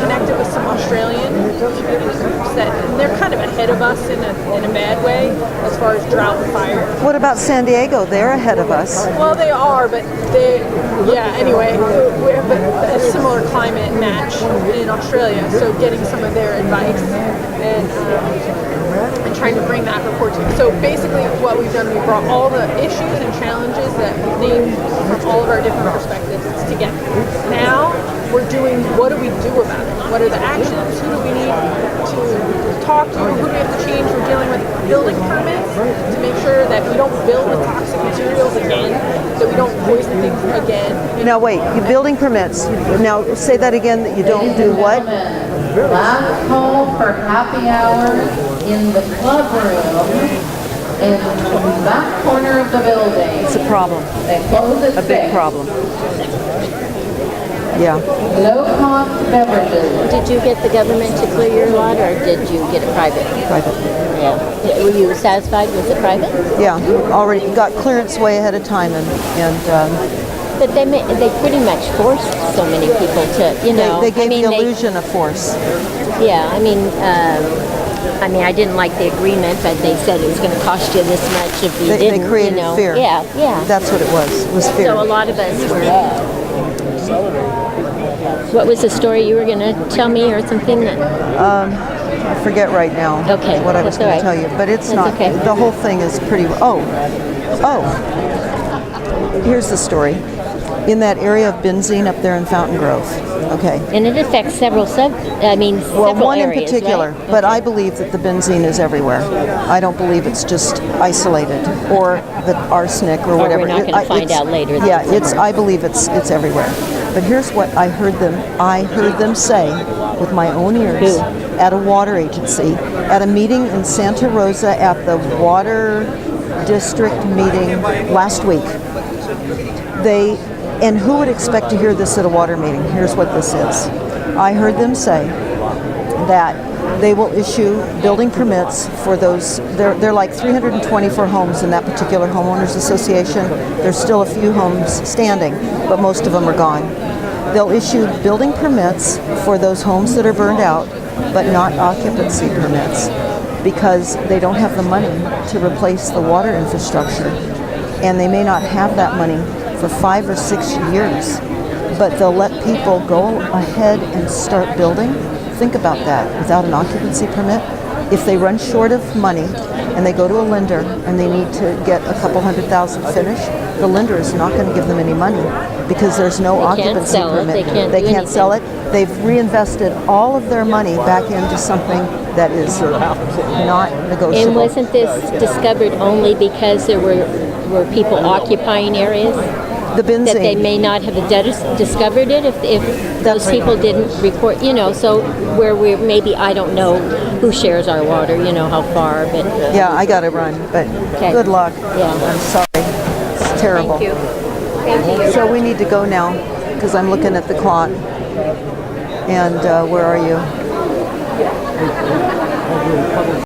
connected with some Australian community groups and they're kind of ahead of us in a bad way as far as drought and fire. What about San Diego? They're ahead of us. Well, they are, but anyway, we have a similar climate match in Australia, so getting some of their advice and trying to bring that report to you. So basically what we've done, we brought all the issues and challenges that we named from all of our different perspectives together. Now we're doing, what do we do about it? What are the actions? Who do we need to talk to? Who do we have to change? We're dealing with building permits to make sure that we don't build with toxic materials again, that we don't poison things again. Now wait, building permits. Now say that again, that you don't do what? Last call for happy hour in the club room in the back corner of the building. It's a problem. They close at 6. Big problem. Yeah. Low cost beverages. Did you get the government to clear your lot, or did you get a private? Private. Yeah. Were you satisfied with the private? Yeah. Already got clearance way ahead of time, but they pretty much forced so many people to, They gave the illusion of force. Yeah, I mean, I didn't like the agreement, but they said it was going to cost you this much if you didn't. They created fear. Yeah. That's what it was. It was fear. So a lot of us were. What was the story you were going to tell me, or something? I forget right now. Okay, what I was going to tell you, but it's not. Okay. The whole thing is pretty. Oh. Here's the story. In that area of benzene up there in Fountain Grove. Okay. And it affects several one areas, in particular, right? but I believe that the benzene is everywhere. I don't believe it's just isolated, or the arsenic, or whatever. We're not going to find out later. Yeah, I believe it's everywhere. But here's what I heard them say with my own ears at a water agency, at a meeting in Santa Rosa at the water district meeting last week. And who would expect to hear this at a water meeting? Here's what this is. I heard them say that they will issue building permits for those. They're like 324 homes in that particular homeowners association. There's still a few homes standing, but most of them are gone. They'll issue building permits for those homes that are burned out, but not occupancy permits, because they don't have the money to replace the water infrastructure. And they may not have that money for 5 or 6 years, but they'll let people go ahead and start building. Think about that, without an occupancy permit. If they run short of money and they go to a lender and they need to get a couple $100,000 finished, the lender is not going to give them any money because there's no occupancy permit. They can't sell it. They've reinvested all of their money back into something that is not negotiable. And wasn't this discovered only because there were people occupying areas? The benzene. That they may not have discovered it if those people didn't report, so where we're maybe, I don't know who shares our water, how far, but. Yeah, I gotta run, but good luck. Yeah. I'm sorry. It's terrible. Thank you. Thank you. So we need to go now, because I'm looking at the clock. And where are you?